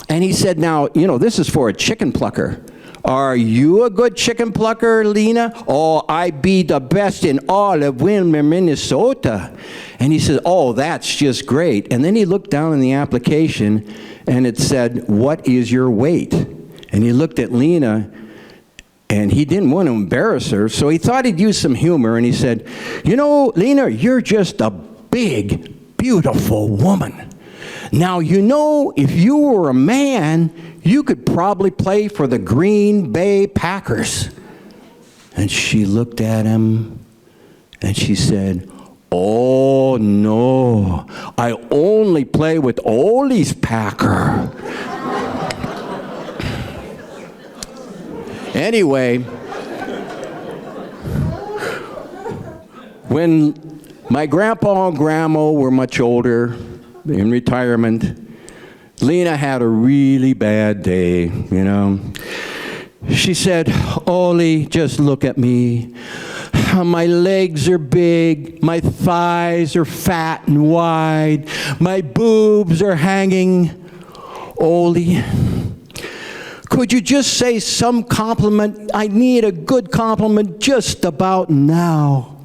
And he said, now, this is for a chicken plucker. Are you a good chicken plucker, Lena? Oh, I be the best in all of Wilmer, Minnesota. And he said, oh, that's just great. And then he looked down in the application, and it said, what is your weight? And he looked at Lena, and he didn't want to embarrass her, so he thought he'd use some humor, and he said, Lena, you're just a big, beautiful woman. Now, if you were a man, you could probably play for the Green Bay Packers. And she looked at him, and she said, oh, no, I only play with OLLI's Packer. Anyway, when my grandpa and grandma were much older, in retirement, Lena had a really bad day, She said, OLLI, just look at me. My legs are big, my thighs are fat and wide, my boobs are hanging. OLLI, could you just say some compliment? I need a good compliment just about now.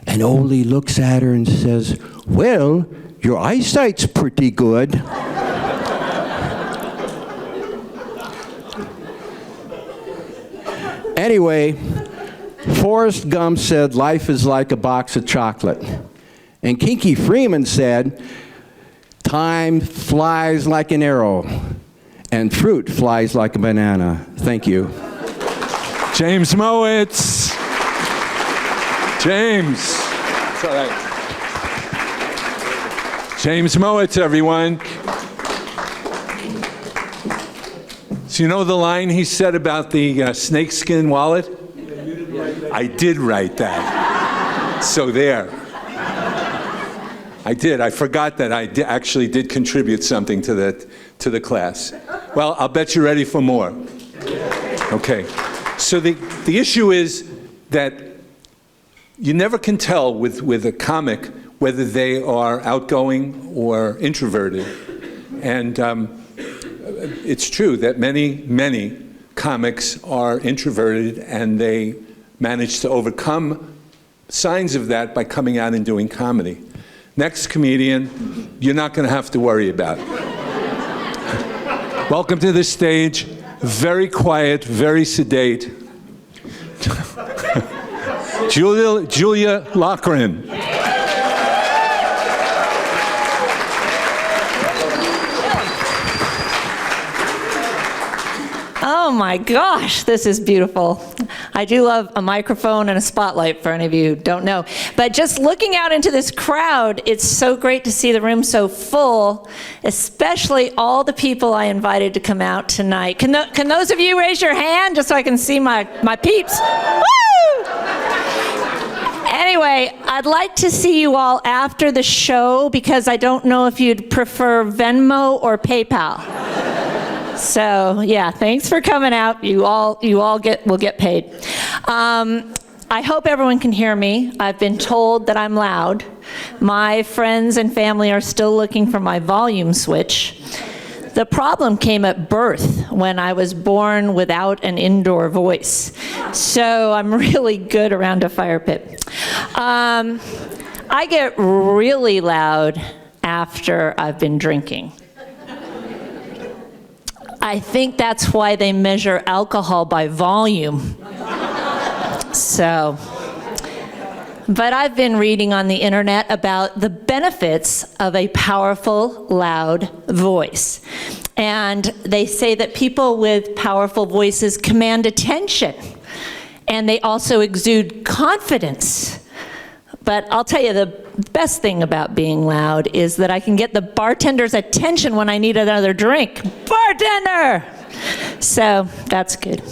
And OLLI looks at her and says, well, your eyesight's pretty good. Anyway, Forrest Gump said, life is like a box of chocolate. And Kinky Freeman said, time flies like an arrow, and fruit flies like a banana. Thank you. James Mowitz. James. It's all right. James Mowitz, everyone. So you know the line he said about the snakeskin wallet? I did write that. So there. I did. I forgot that I actually did contribute something to the class. Well, I'll bet you're ready for more. Okay. So the issue is that you never can tell with a comic whether they are outgoing or introverted. And it's true that many comics are introverted, and they manage to overcome signs of that by coming out and doing comedy. Next comedian, you're not going to have to worry about. Welcome to the stage, very quiet, very sedate, Julia Loughran. Oh my gosh, this is beautiful. I do love a microphone and a spotlight for any of you who don't know. But just looking out into this crowd, it's so great to see the room so full, especially all the people I invited to come out tonight. Can those of you raise your hand just so I can see my peeps? Woo! Anyway, I'd like to see you all after the show because I don't know if you'd prefer Venmo or PayPal. So yeah, thanks for coming out. You all will get paid. I hope everyone can hear me. I've been told that I'm loud. My friends and family are still looking for my volume switch. The problem came at birth when I was born without an indoor voice. So I'm really good around a fire pit. I get really loud after I've been drinking. I think that's why they measure alcohol by volume. But I've been reading on the internet about the benefits of a powerful, loud voice. And they say that people with powerful voices command attention, and they also exude confidence. But I'll tell you, the best thing about being loud is that I can get the bartender's attention when I need another drink. Bartender! So that's good.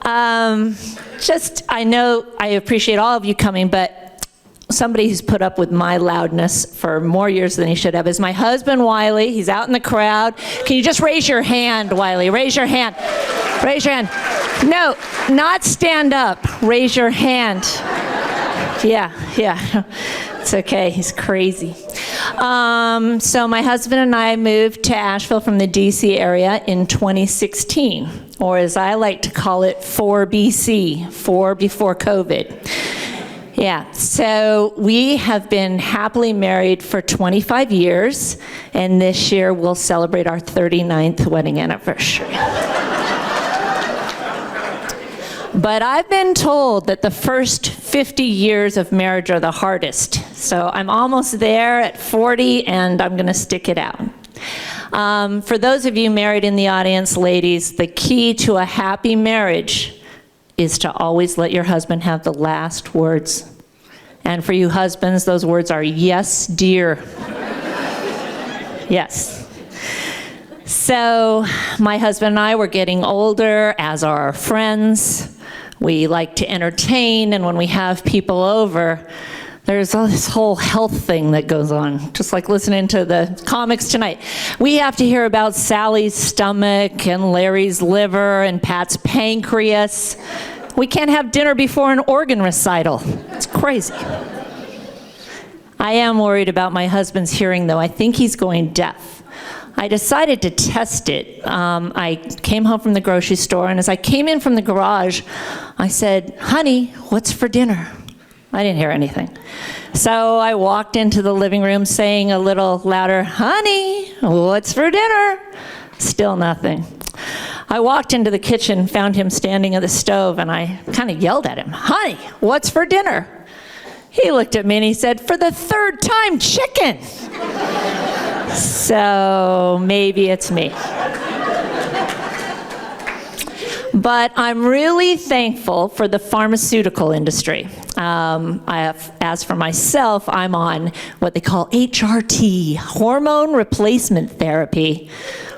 I know I appreciate all of you coming, but somebody who's put up with my loudness for more years than he should have is my husband, Wiley. He's out in the crowd. Can you just raise your hand, Wiley? Raise your hand. Raise your hand. No, not stand up. Raise your hand. Yeah. It's okay, he's crazy. So my husband and I moved to Asheville from the DC area in 2016, or as I like to call it, 4 BC, 4 before COVID. Yeah, so we have been happily married for 25 years, and this year we'll celebrate our 39th wedding anniversary. But I've been told that the first 50 years of marriage are the hardest. So I'm almost there at 40, and I'm going to stick it out. For those of you married in the audience, ladies, the key to a happy marriage is to always let your husband have the last words. And for you husbands, those words are, yes, dear. Yes. So my husband and I were getting older, as are our friends. We like to entertain, and when we have people over, there's all this whole health thing that goes on, just like listening to the comics tonight. We have to hear about Sally's stomach and Larry's liver and Pat's pancreas. We can't have dinner before an organ recital. It's crazy. I am worried about my husband's hearing, though. I think he's going deaf. I decided to test it. I came home from the grocery store, and as I came in from the garage, I said, "Honey, what's for dinner?" I didn't hear anything. So I walked into the living room saying a little louder, "Honey, what's for dinner?" Still nothing. I walked into the kitchen, found him standing at the stove, and I kind of yelled at him, "Honey, what's for dinner?" He looked at me and he said, "For the third time, chicken." So maybe it's me. But I'm really thankful for the pharmaceutical industry. As for myself, I'm on what they call HRT, hormone replacement therapy,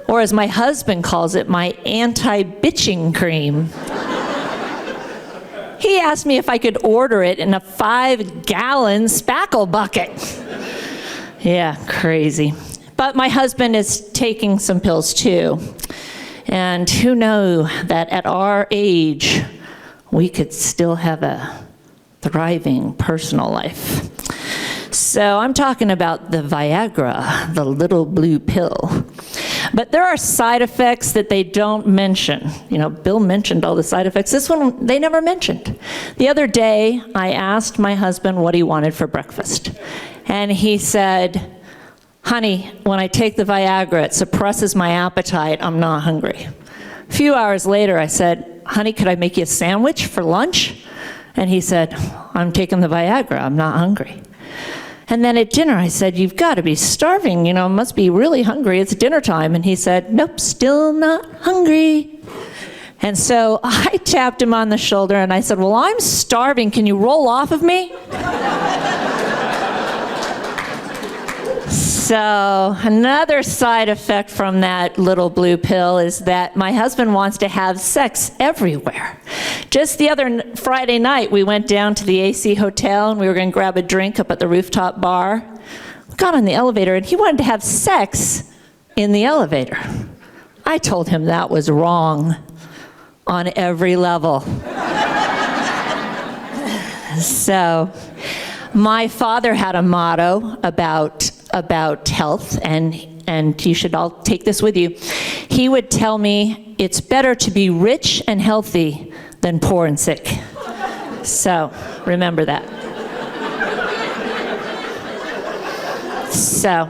or as my husband calls it, my anti-bitching cream. He asked me if I could order it in a 5-gallon spackle bucket. Yeah, crazy. But my husband is taking some pills too. And who knew that at our age, we could still have a thriving personal life. So I'm talking about the Viagra, the little blue pill. But there are side effects that they don't mention. You know, Bill mentioned all the side effects. This one, they never mentioned. The other day, I asked my husband what he wanted for breakfast. And he said, "Honey, when I take the Viagra, it suppresses my appetite. I'm not hungry." A few hours later, I said, "Honey, could I make you a sandwich for lunch?" And he said, "I'm taking the Viagra. I'm not hungry." And then at dinner, I said, "You've got to be starving. You know, must be really hungry. It's dinner time." And he said, "Nope, still not hungry." And so I tapped him on the shoulder and I said, "Well, I'm starving. Can you roll off of me?" So another side effect from that little blue pill is that my husband wants to have sex everywhere. Just the other Friday night, we went down to the AC Hotel and we were going to grab a drink up at the rooftop bar. We got on the elevator and he wanted to have sex in the elevator. I told him that was wrong on every level. So my father had a motto about health, and you should all take this with you. He would tell me, "It's better to be rich and healthy than poor and sick." So remember that. So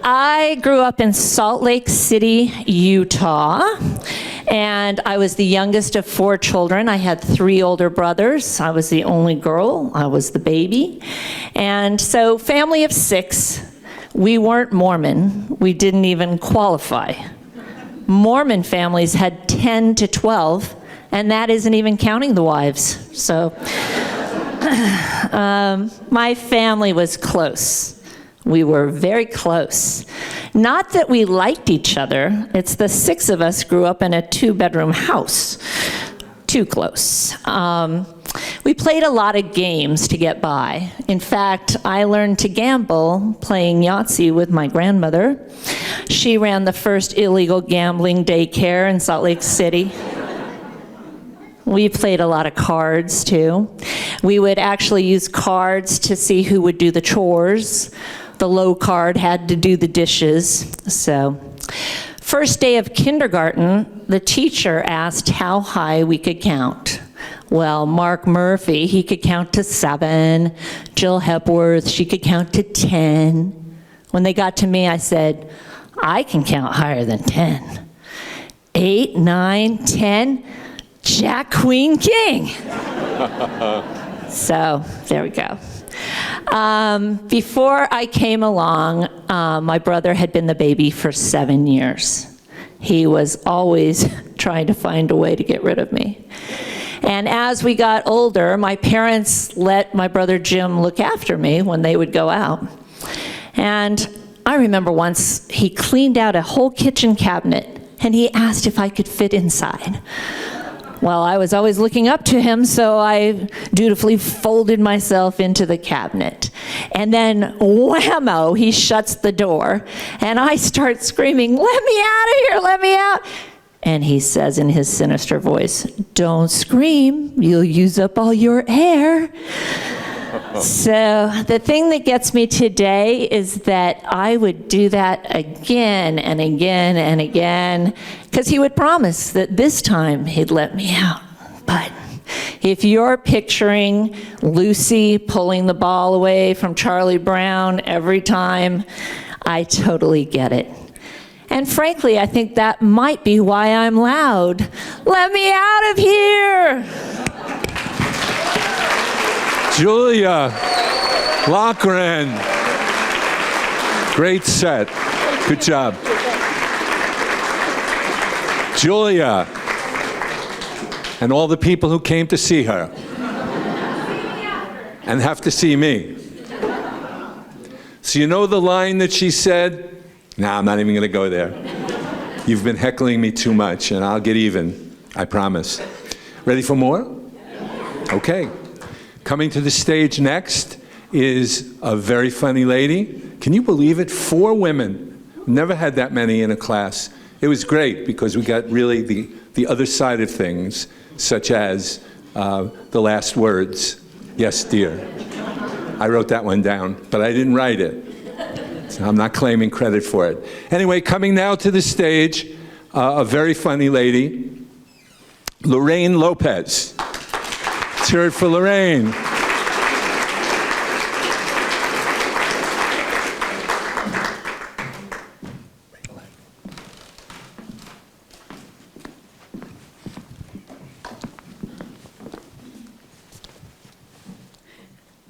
I grew up in Salt Lake City, Utah. And I was the youngest of 4 children. I had 3 older brothers. I was the only girl. I was the baby. And so, family of 6. We weren't Mormon. We didn't even qualify. Mormon families had 10 to 12, and that isn't even counting the wives. So, my family was close. We were very close. Not that we liked each other. It's the 6 of us grew up in a 2-bedroom house. Too close. We played a lot of games to get by. In fact, I learned to gamble playing Yahtzee with my grandmother. She ran the first illegal gambling daycare in Salt Lake City. We played a lot of cards too. We would actually use cards to see who would do the chores. The low card had to do the dishes. So, first day of kindergarten, the teacher asked how high we could count. Well, Mark Murphy, he could count to 7. Jill Hepworth, she could count to 10. When they got to me, I said, "I can count higher than 10. 8, 9, 10, Jack, Queen, King." So, there we go. Before I came along, my brother had been the baby for 7 years. He was always trying to find a way to get rid of me. And as we got older, my parents let my brother Jim look after me when they would go out. And I remember once he cleaned out a whole kitchen cabinet and he asked if I could fit inside. Well, I was always looking up to him, so I dutifully folded myself into the cabinet. And then, whammo, he shuts the door, and I start screaming, "Let me out of here, let me out." And he says in his sinister voice, "Don't scream, you'll use up all your air." So the thing that gets me today is that I would do that again and again and again, because he would promise that this time he'd let me out. But if you're picturing Lucy pulling the ball away from Charlie Brown every time, I totally get it. And frankly, I think that might be why I'm loud. Let me out of here! Julia Lochran. Great set. Good job. Julia. And all the people who came to see her. And have to see me. So you know the line that she said? Nah, I'm not even going to go there. You've been heckling me too much, and I'll get even. I promise. Ready for more? Okay. Coming to the stage next is a very funny lady. Can you believe it? 4 women. Never had that many in a class. It was great because we got really the other side of things, such as the last words. Yes, dear. I wrote that one down, but I didn't write it. So I'm not claiming credit for it. Anyway, coming now to the stage, a very funny lady, Lorraine Lopez. Let's hear it for Lorraine.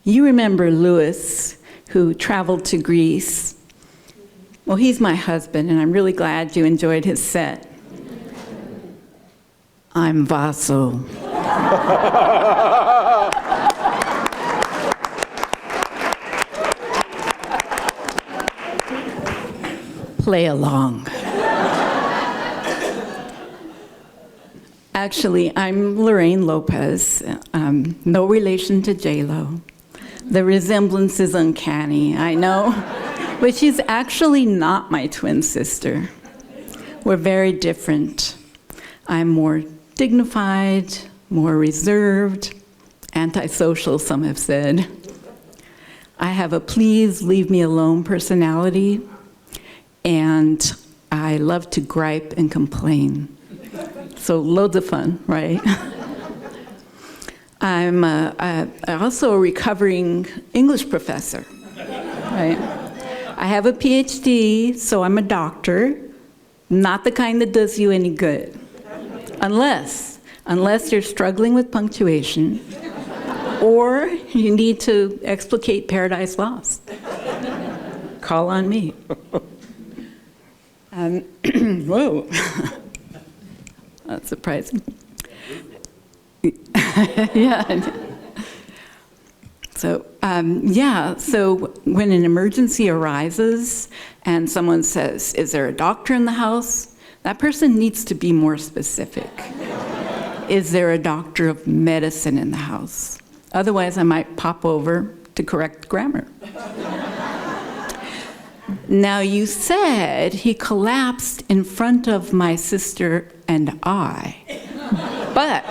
You remember Louis, who traveled to Greece. Well, he's my husband, and I'm really glad you enjoyed his set. I'm Vaso. Play along. Actually, I'm Lorraine Lopez, no relation to J-Lo. The resemblance is uncanny, I know, but she's actually not my twin sister. We're very different. I'm more dignified, more reserved, antisocial, some have said. I have a please leave me alone personality, and I love to gripe and complain. So loads of fun, right? I'm also a recovering English professor, right? I have a PhD, so I'm a doctor, not the kind that does you any good. Unless you're struggling with punctuation, or you need to explicate Paradise Lost. Call on me. Whoa. That's surprising. Yeah. So, so when an emergency arises and someone says, is there a doctor in the house? That person needs to be more specific. Is there a doctor of medicine in the house? Otherwise, I might pop over to correct grammar. Now, you said he collapsed in front of my sister and I, but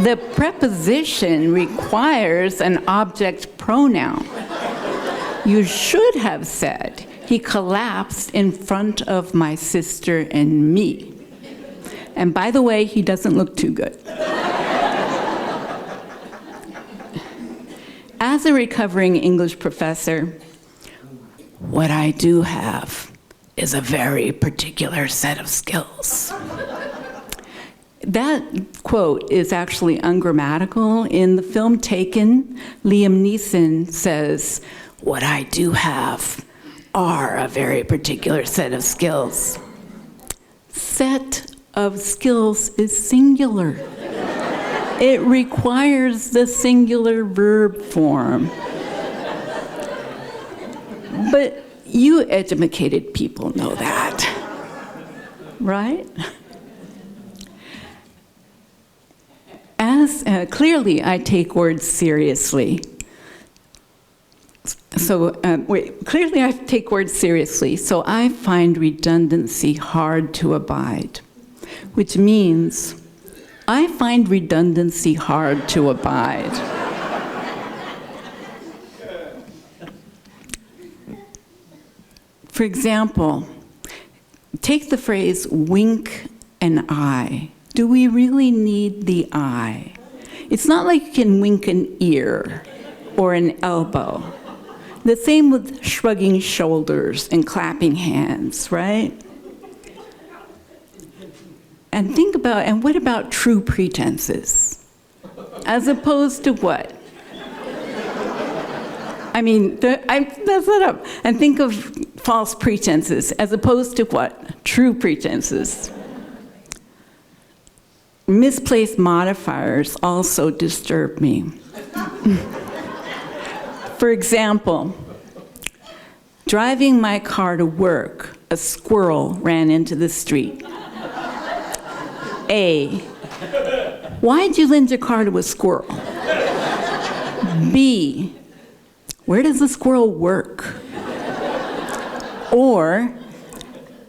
the preposition requires an object pronoun. You should have said, he collapsed in front of my sister and me. And by the way, he doesn't look too good. As a recovering English professor, what I do have is a very particular set of skills. That quote is actually ungrammatical. In the film Taken, Liam Neeson says, what I do have are a very particular set of skills. Set of skills is singular. It requires the singular verb form. But you educated people know that, right? As clearly, I take words seriously. So, clearly I take words seriously, so I find redundancy hard to abide, which means I find redundancy hard to abide. For example, take the phrase wink an eye. Do we really need the eye? It's not like you can wink an ear or an elbow. The same with shrugging shoulders and clapping hands, right? And think about, and what about true pretenses? As opposed to what? I mean, that's it up. And think of false pretenses as opposed to what? True pretenses. Misplaced modifiers also disturb me. For example, driving my car to work, a squirrel ran into the street. A, why'd you lend your car to a squirrel? B, where does the squirrel work? Or,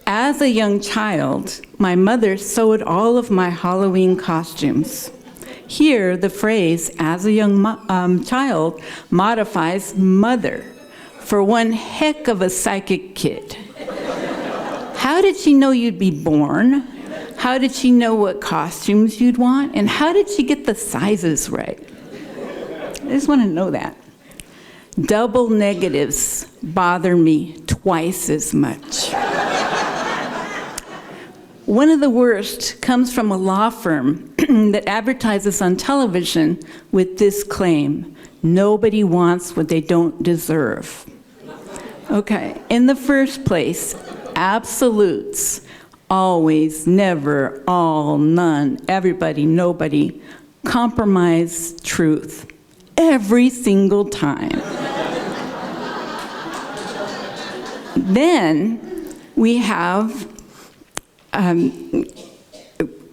as a young child, my mother sewed all of my Halloween costumes. Here, the phrase, as a young child, modifies mother for one heck of a psychic kid. How did she know you'd be born? How did she know what costumes you'd want? And how did she get the sizes right? I just want to know that. Double negatives bother me twice as much. One of the worst comes from a law firm that advertises on television with this claim: nobody wants what they don't deserve. Okay, in the first place, absolutes. Always, never, all, none, everybody, nobody. Compromise truth. Every single time. Then we have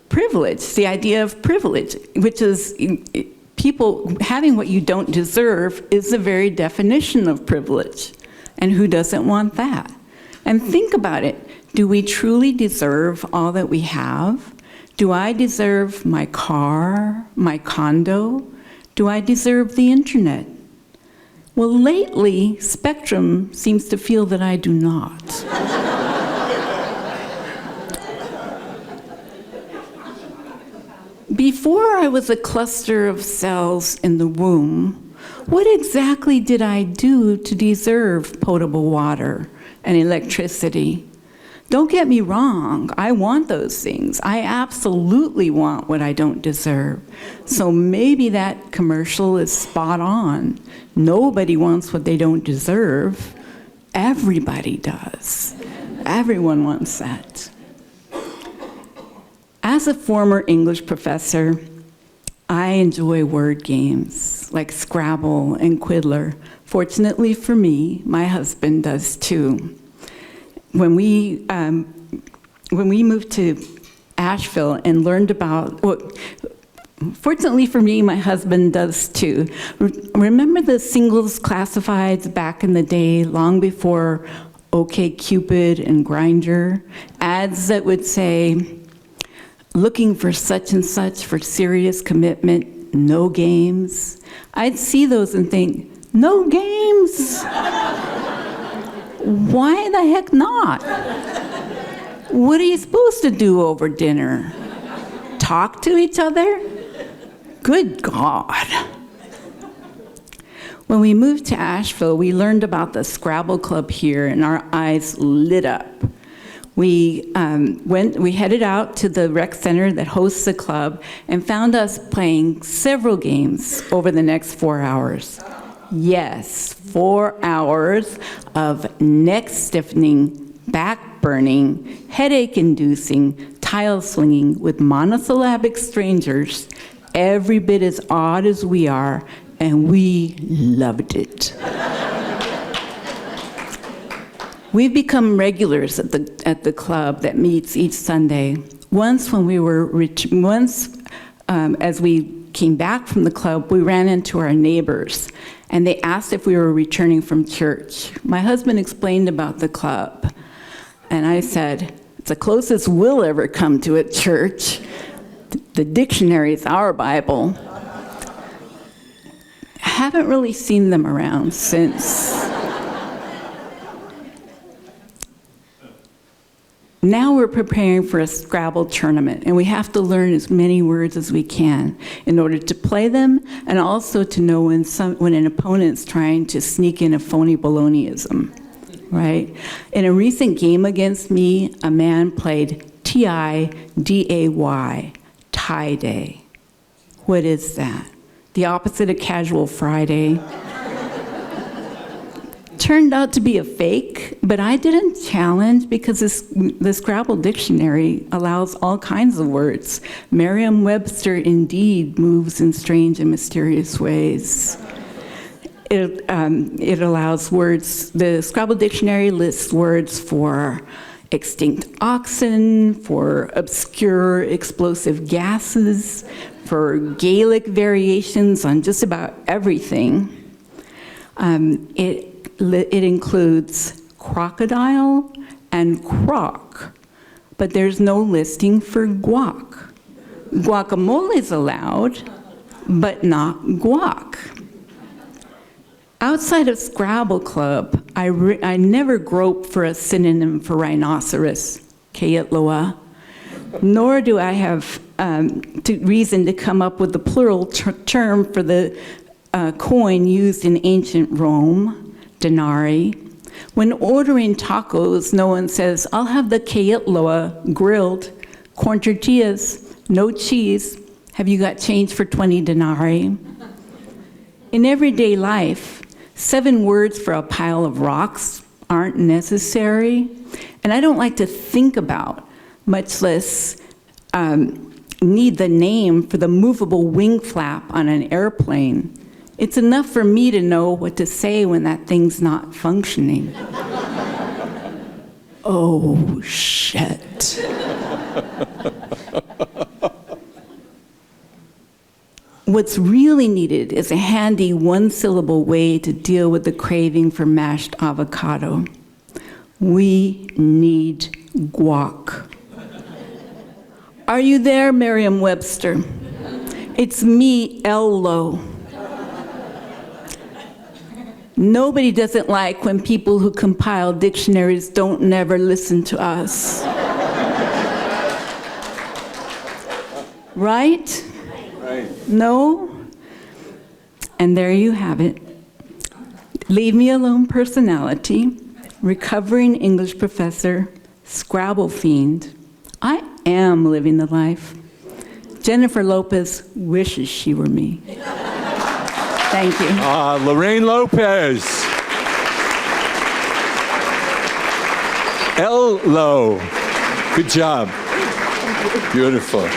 privilege, the idea of privilege, which is people having what you don't deserve is the very definition of privilege. And who doesn't want that? And think about it. Do we truly deserve all that we have? Do I deserve my car, my condo? Do I deserve the internet? Well, lately, Spectrum seems to feel that I do not. Before I was a cluster of cells in the womb, what exactly did I do to deserve potable water and electricity? Don't get me wrong, I want those things. I absolutely want what I don't deserve. So maybe that commercial is spot on. Nobody wants what they don't deserve. Everybody does. Everyone wants that. As a former English professor, I enjoy word games like Scrabble and Quiddler. Fortunately for me, my husband does too. When we moved to Asheville and learned about, well, fortunately for me, my husband does too. Remember the singles classifieds back in the day, long before OkCupid and Grindr? Ads that would say, looking for such and such for serious commitment, no games. I'd see those and think, no games? Why the heck not? What are you supposed to do over dinner? Talk to each other? Good God. When we moved to Asheville, we learned about the Scrabble Club here, and our eyes lit up. We headed out to the rec center that hosts the club and found us playing several games over the next 4 hours. Yes, 4 hours of neck-stiffening, back-burning, headache-inducing tile swinging with monosyllabic strangers, every bit as odd as we are, and we loved it. We've become regulars at the club that meets each Sunday. Once, as we came back from the club, we ran into our neighbors, and they asked if we were returning from church. My husband explained about the club, and I said, it's the closest we'll ever come to a church. the dictionaries, our Bible. Haven't really seen them around since. Now we're preparing for a Scrabble tournament, and we have to learn as many words as we can in order to play them, and also to know when an opponent's trying to sneak in a phony baloneyism, right? In a recent game against me, a man played T-I-D-A-Y, tie day. What is that? The opposite of casual Friday. Turned out to be a fake, but I didn't challenge because the Scrabble dictionary allows all kinds of words. Merriam-Webster indeed moves in strange and mysterious ways. It allows words, the Scrabble dictionary lists words for extinct oxen, for obscure explosive gases, for Gaelic variations on just about everything. It includes crocodile and croc, but there's no listing for guac. Guacamole is allowed, but not guac. Outside of Scrabble Club, I never grope for a synonym for rhinoceros, Keitloa, nor do I have reason to come up with the plural term for the coin used in ancient Rome, denarii. When ordering tacos, no one says, I'll have the Keitloa grilled, corn tortillas, no cheese. Have you got change for 20 denarii? In everyday life, 7 words for a pile of rocks aren't necessary. And I don't like to think about, much less need the name for the movable wing flap on an airplane. It's enough for me to know what to say when that thing's not functioning. Oh, shit. What's really needed is a handy one-syllable way to deal with the craving for mashed avocado. We need guac. Are you there, Merriam-Webster? It's me, Ello. Nobody doesn't like when people who compile dictionaries don't never listen to us. Right? Right. No? And there you have it. Leave me alone personality, recovering English professor, Scrabble fiend. I am living the life. Jennifer Lopez wishes she were me. Thank you. Lorraine Lopez. L-Lo. Good job. Beautiful.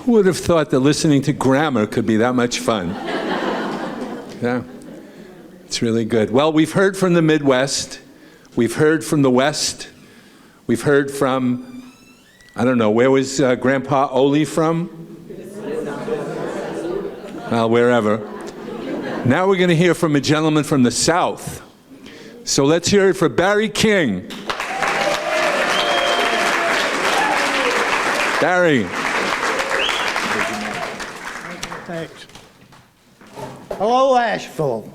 Who would have thought that listening to grammar could be that much fun? Yeah, it's really good. Well, we've heard from the Midwest. We've heard from the West. We've heard from, I don't know, where was Grandpa OLLI from? Well, wherever. Now we're going to hear from a gentleman from the South. So let's hear it for Barry King. Barry. Thanks. Hello, Asheville.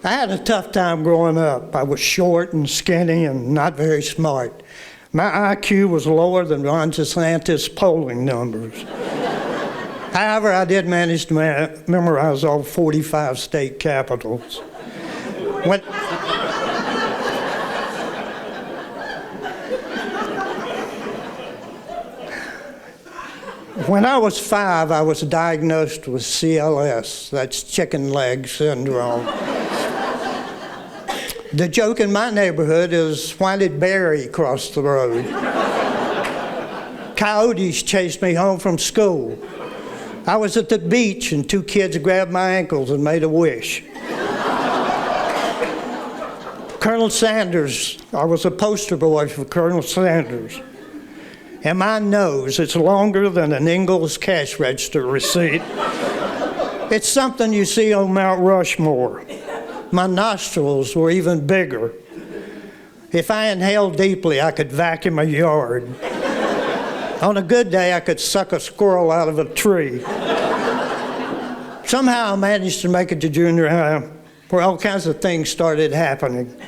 I had a tough time growing up. I was short and skinny and not very smart. My IQ was lower than Ron DeSantis' polling numbers. However, I did manage to memorize all 45 state capitals. When I was 5, I was diagnosed with CLS, that's chicken leg syndrome. The joke in my neighborhood is, why did Barry cross the road? Coyotes chased me home from school. I was at the beach and 2 kids grabbed my ankles and made a wish. Colonel Sanders, I was a poster boy for Colonel Sanders. And my nose, it's longer than an Ingles cash register receipt. It's something you see on Mount Rushmore. My nostrils were even bigger. If I inhaled deeply, I could vacuum a yard. On a good day, I could suck a squirrel out of a tree. Somehow I managed to make it to junior high, where all kinds of things started happening.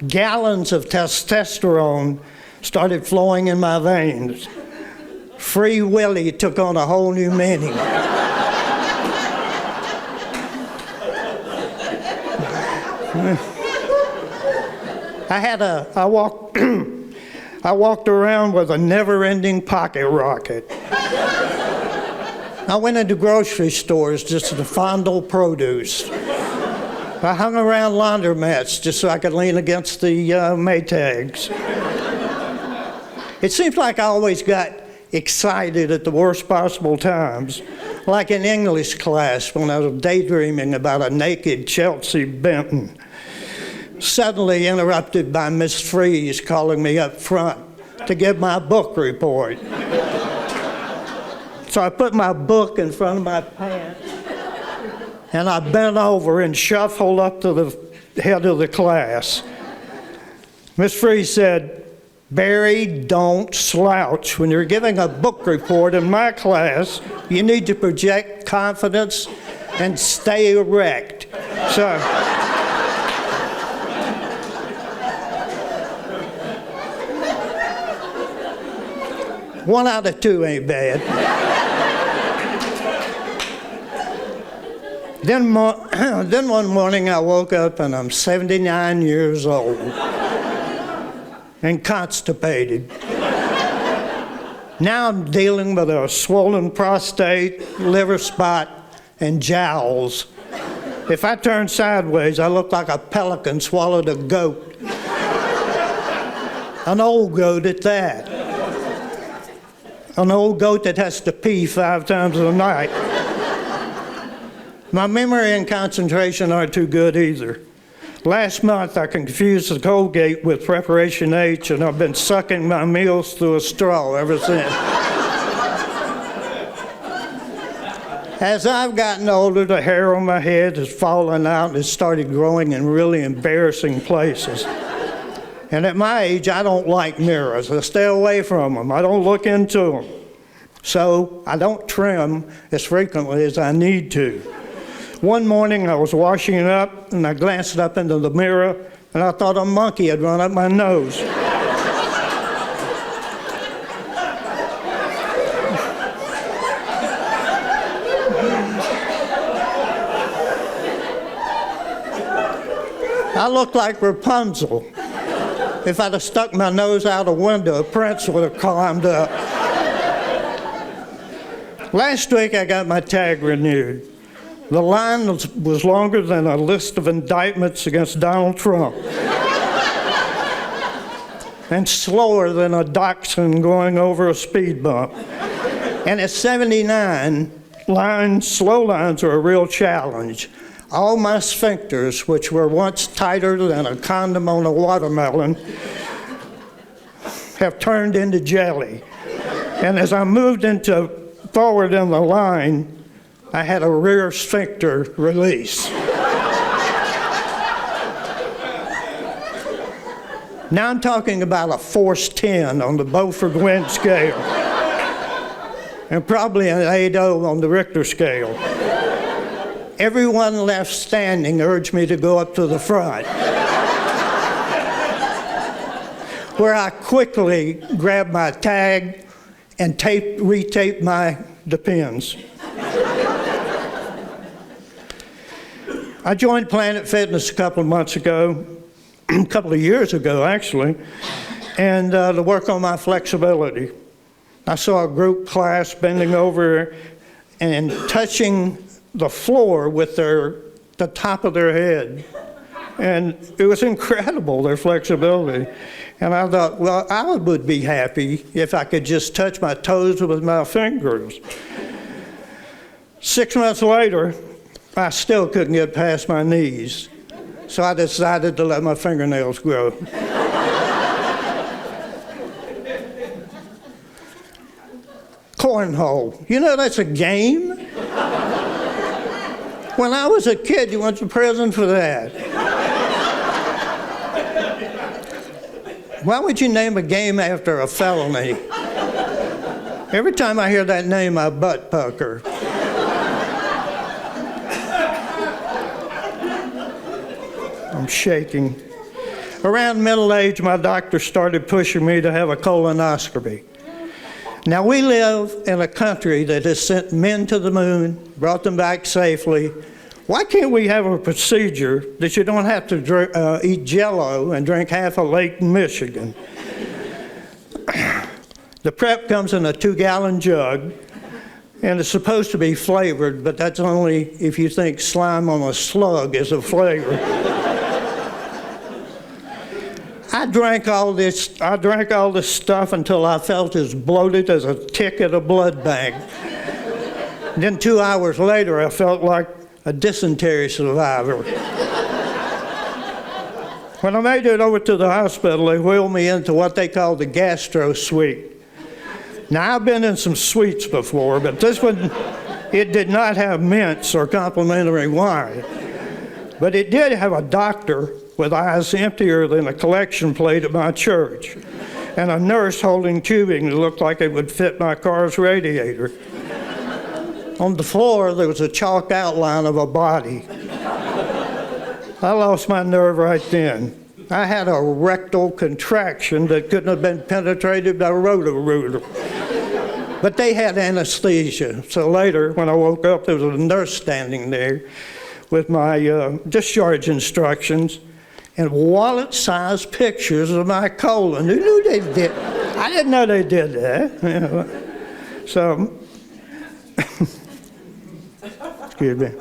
Gallons of testosterone started flowing in my veins. Free Willy took on a whole new meaning. I walked around with a never-ending pocket rocket. I went into grocery stores just to fondle produce. I hung around laundromats just so I could lean against the Maytags. It seems like I always got excited at the worst possible times, like in English class when I was daydreaming about a naked Chelsea Benton, suddenly interrupted by Miss Freeze calling me up front to give my book report. So I put my book in front of my pants, and I bent over and shuffled up to the head of the class. Miss Freeze said, "Barry, don't slouch. When you're giving a book report in my class, you need to project confidence and stay erect." So, one out of two ain't bad. Then one morning I woke up and I'm 79 years old and constipated. Now I'm dealing with a swollen prostate, liver spot, and jowls. If I turn sideways, I look like a pelican swallowed a goat. An old goat at that. An old goat that has to pee 5 times a night. My memory and concentration aren't too good either. Last month, I confused the Colgate with Preparation H, and I've been sucking my meals through a straw ever since. As I've gotten older, the hair on my head has fallen out and it's started growing in really embarrassing places. And at my age, I don't like mirrors. I stay away from them. I don't look into them. So I don't trim as frequently as I need to. One morning I was washing it up and I glanced up into the mirror and I thought a monkey had run up my nose. I looked like Rapunzel. If I'd have stuck my nose out a window, a prince would have climbed up. Last week I got my tag renewed. The line was longer than a list of indictments against Donald Trump. And slower than a dachshund going over a speed bump. And at 79, slow lines are a real challenge. All my sphincters, which were once tighter than a condom on a watermelon, have turned into jelly. And as I moved forward in the line, I had a rear sphincter release. Now I'm talking about a force 10 on the Beaufort wind scale, and probably an 8.0 on the Richter scale. Everyone left standing urged me to go up to the front, where I quickly grabbed my tag and retaped the pins. I joined Planet Fitness a couple of years ago actually, and to work on my flexibility. I saw a group class bending over and touching the floor with the top of their head. And it was incredible, their flexibility. And I thought, well, I would be happy if I could just touch my toes with my fingers. 6 months later, I still couldn't get past my knees. So I decided to let my fingernails grow. Cornhole. You know that's a game? When I was a kid, you went to prison for that. Why would you name a game after a felony? Every time I hear that name, I butt pucker. I'm shaking. Around middle age, my doctor started pushing me to have a colonoscopy. Now, we live in a country that has sent men to the moon, brought them back safely. Why can't we have a procedure that you don't have to eat Jell-O and drink half a lake in Michigan? The prep comes in a 2-gallon jug, and it's supposed to be flavored, but that's only if you think slime on a slug is a flavor. I drank all this stuff until I felt as bloated as a tick at a blood bank. Then 2 hours later, I felt like a dysentery survivor. When I made it over to the hospital, they wheeled me into what they call the gastro suite. Now, I've been in some suites before, but this one, it did not have mints or complimentary wine. But it did have a doctor with eyes emptier than a collection plate at my church, and a nurse holding tubing that looked like it would fit my car's radiator. On the floor, there was a chalk outline of a body. I lost my nerve right then. I had a rectal contraction that couldn't have been penetrated by a roto-rooter. But they had anesthesia, so later, when I woke up, there was a nurse standing there with my discharge instructions and wallet-sized pictures of my colon. Who knew they did? I didn't know they did that. So, excuse me.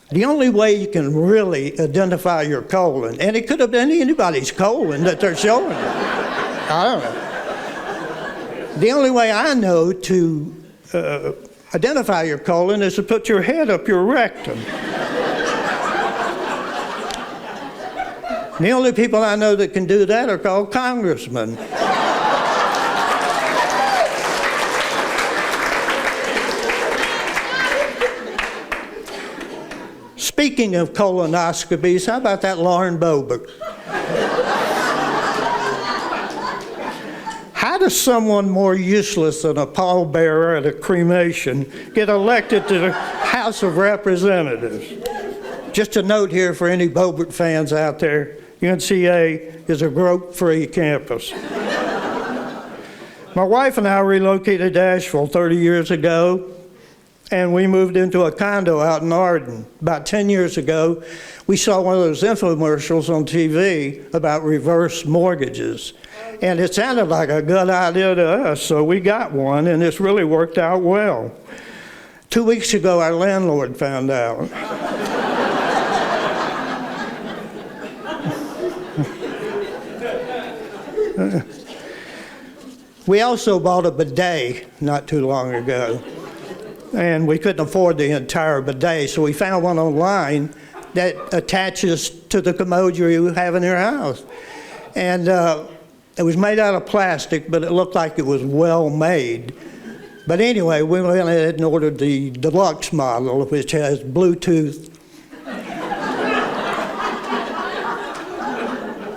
The only way you can really identify your colon, and it could have been anybody's colon that they're showing you. I don't know. The only way I know to identify your colon is to put your head up your rectum. The only people I know that can do that are called congressmen. Speaking of colonoscopies, how about that Lauren Boebert? How does someone more useless than a pallbearer at a cremation get elected to the House of Representatives? Just a note here for any Boebert fans out there, UNCA is a grope-free campus. My wife and I relocated to Asheville 30 years ago, and we moved into a condo out in Arden. About 10 years ago, we saw one of those infomercials on TV about reverse mortgages. And it sounded like a good idea to us, so we got one, and it's really worked out well. 2 weeks ago, our landlord found out. We also bought a bidet not too long ago, and we couldn't afford the entire bidet, so we found one online that attaches to the commode you have in your house. And it was made out of plastic, but it looked like it was well made. But anyway, we went ahead and ordered the deluxe model, which has Bluetooth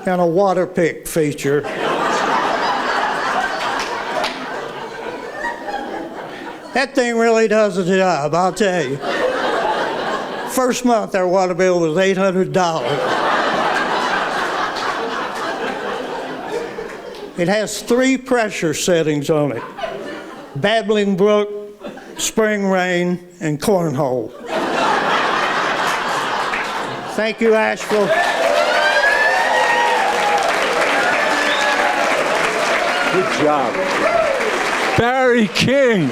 and a water pick feature. That thing really does the job, I'll tell you. First month, our water bill was $800. It has 3 pressure settings on it: babbling brook, spring rain, and cornhole. Thank you, Asheville. Good job. Barry King.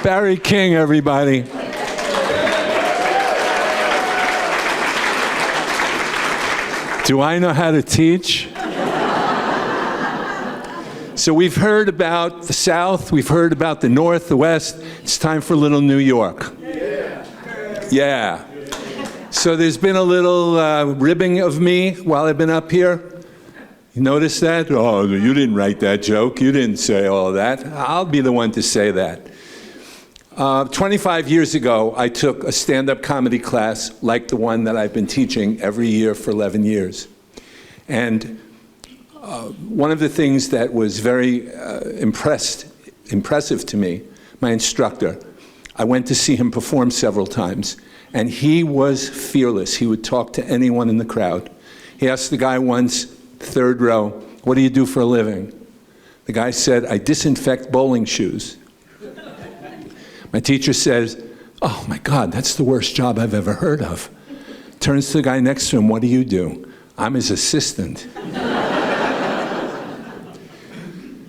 Barry King, everybody. Do I know how to teach? So we've heard about the South, we've heard about the North, the West. It's time for a little New York. Yeah. So there's been a little ribbing of me while I've been up here. You notice that? Oh, you didn't write that joke. You didn't say all that. I'll be the one to say that. 25 years ago, I took a stand-up comedy class like the one that I've been teaching every year for 11 years. And one of the things that was very impressive to me, my instructor, I went to see him perform several times, and he was fearless. He would talk to anyone in the crowd. He asked the guy once, third row, "What do you do for a living?" The guy said, "I disinfect bowling shoes." My teacher says, "Oh my God, that's the worst job I've ever heard of." Turns to the guy next to him, "What do you do?" "I'm his assistant."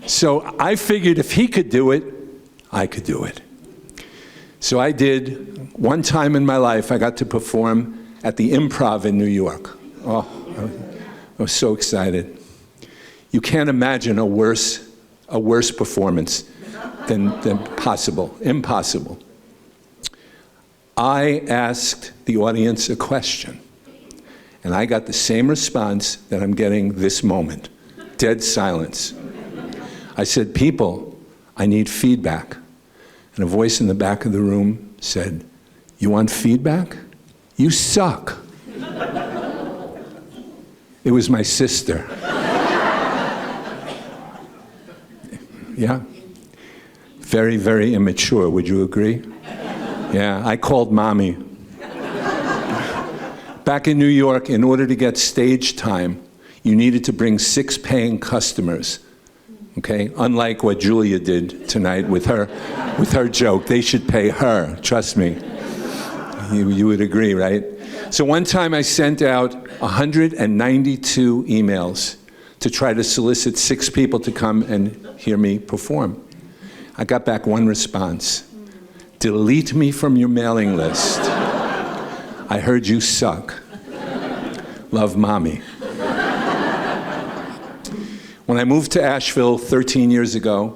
So I figured if he could do it, I could do it. So I did. One time in my life, I got to perform at the Improv in New York. Oh, I was so excited. You can't imagine a worse performance than possible, impossible. I asked the audience a question, and I got the same response that I'm getting this moment, dead silence. I said, "People, I need feedback." And a voice in the back of the room said, "You want feedback? You suck." It was my sister. Yeah. Very, very immature, would you agree? Yeah, I called mommy. Back in New York, in order to get stage time, you needed to bring 6 paying customers. Okay? Unlike what Julia did tonight with her joke. They should pay her, trust me. You would agree, right? So one time I sent out 192 emails to try to solicit 6 people to come and hear me perform. I got back one response. "Delete me from your mailing list. I heard you suck. Love, Mommy." When I moved to Asheville 13 years ago,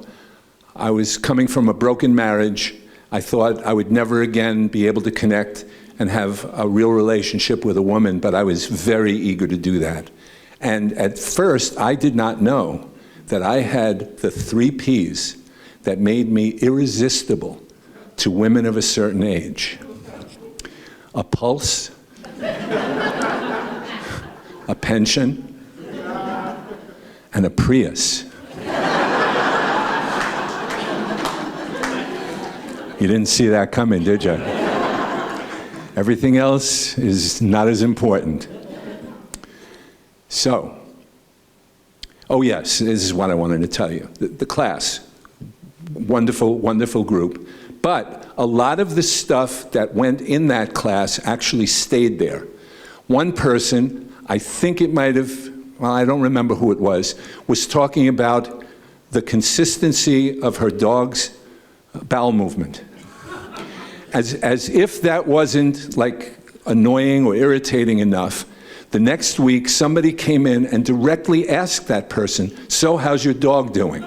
I was coming from a broken marriage. I thought I would never again be able to connect and have a real relationship with a woman, but I was very eager to do that. And at first, I did not know that I had the 3 Ps that made me irresistible to women of a certain age. A pulse, a pension, and a Prius. You didn't see that coming, did you? Everything else is not as important. So, oh yes, this is what I wanted to tell you. The class, wonderful, wonderful group. But a lot of the stuff that went in that class actually stayed there. One person, I think it might have, well, I don't remember who it was talking about the consistency of her dog's bowel movement. As if that wasn't like annoying or irritating enough, the next week somebody came in and directly asked that person, "So how's your dog doing?"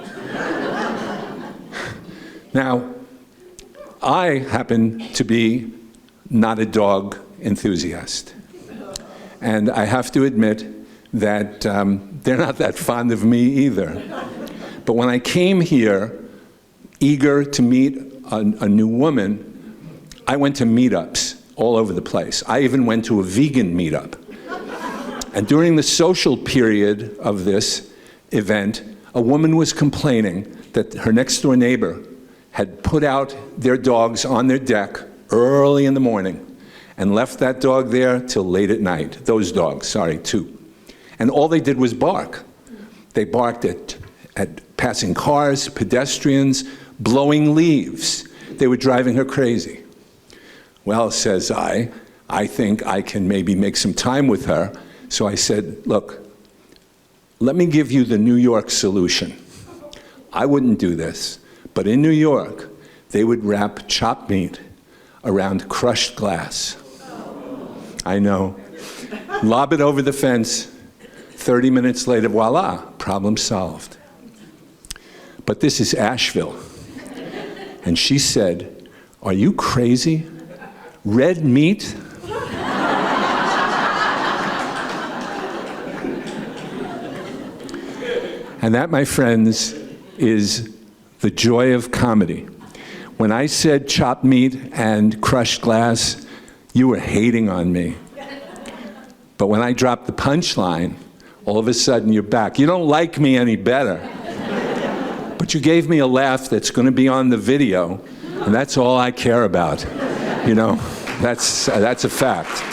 Now, I happen to be not a dog enthusiast. And I have to admit that they're not that fond of me either. But when I came here, eager to meet a new woman, I went to meetups all over the place. I even went to a vegan meetup. And during the social period of this event, a woman was complaining that her next door neighbor had put out their dogs on their deck early in the morning and left that dog there till late at night. Those dogs, sorry, 2. And all they did was bark. They barked at passing cars, pedestrians, blowing leaves. They were driving her crazy. Well, says I think I can maybe make some time with her. So I said, look, let me give you the New York solution. I wouldn't do this, but in New York, they would wrap chopped meat around crushed glass. I know. Lob it over the fence. 30 minutes later, voila, problem solved. But this is Asheville. And she said, "Are you crazy? Red meat?" And that, my friends, is the joy of comedy. When I said chopped meat and crushed glass, you were hating on me. But when I dropped the punchline, all of a sudden you're back. You don't like me any better. But you gave me a laugh that's going to be on the video, and that's all I care about. You know, that's a fact.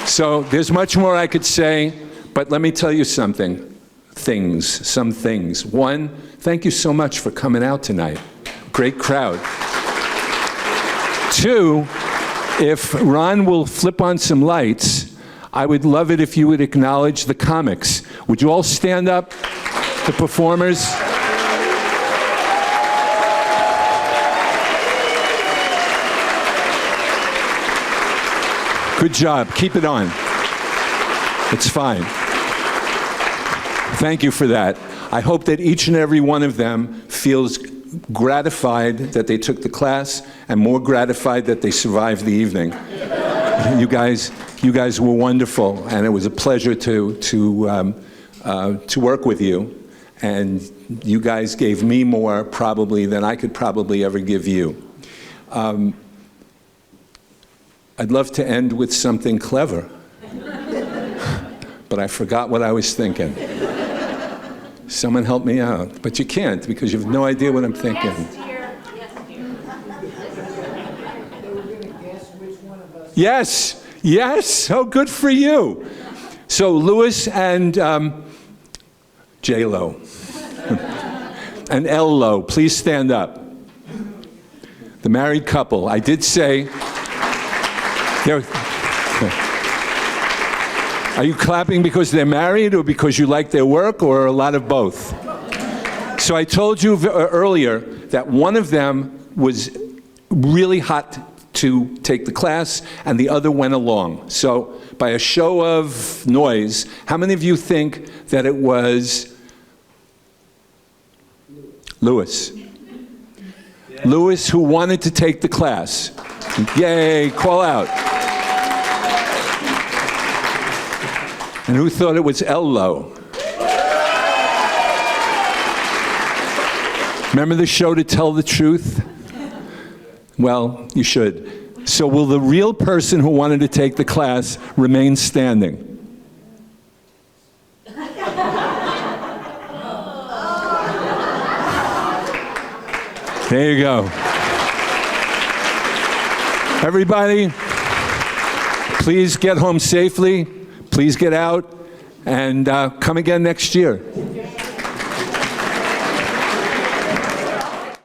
So there's much more I could say, but let me tell you something. Some things. One, thank you so much for coming out tonight. Great crowd. Two, if Ron will flip on some lights, I would love it if you would acknowledge the comics. Would you all stand up, the performers? Good job. Keep it on. It's fine. Thank you for that. I hope that each and every one of them feels gratified that they took the class and more gratified that they survived the evening. You guys were wonderful, and it was a pleasure to work with you. And you guys gave me more probably than I could probably ever give you. I'd love to end with something clever, but I forgot what I was thinking. Someone help me out. But you can't, because you have no idea what I'm thinking. Yes, yes. Oh, good for you. So Louis and J-Lo and L-Lo, please stand up. The married couple. I did say, are you clapping because they're married or because you like their work or a lot of both? So I told you earlier that one of them was really hot to take the class and the other went along. So by a show of noise, how many of you think that it was Louis? Louis who wanted to take the class. Yay, call out. And who thought it was L-Lo? Remember the show To Tell the Truth? Well, you should. So will the real person who wanted to take the class remain standing? There you go. Everybody, please get home safely. Please get out and come again next year.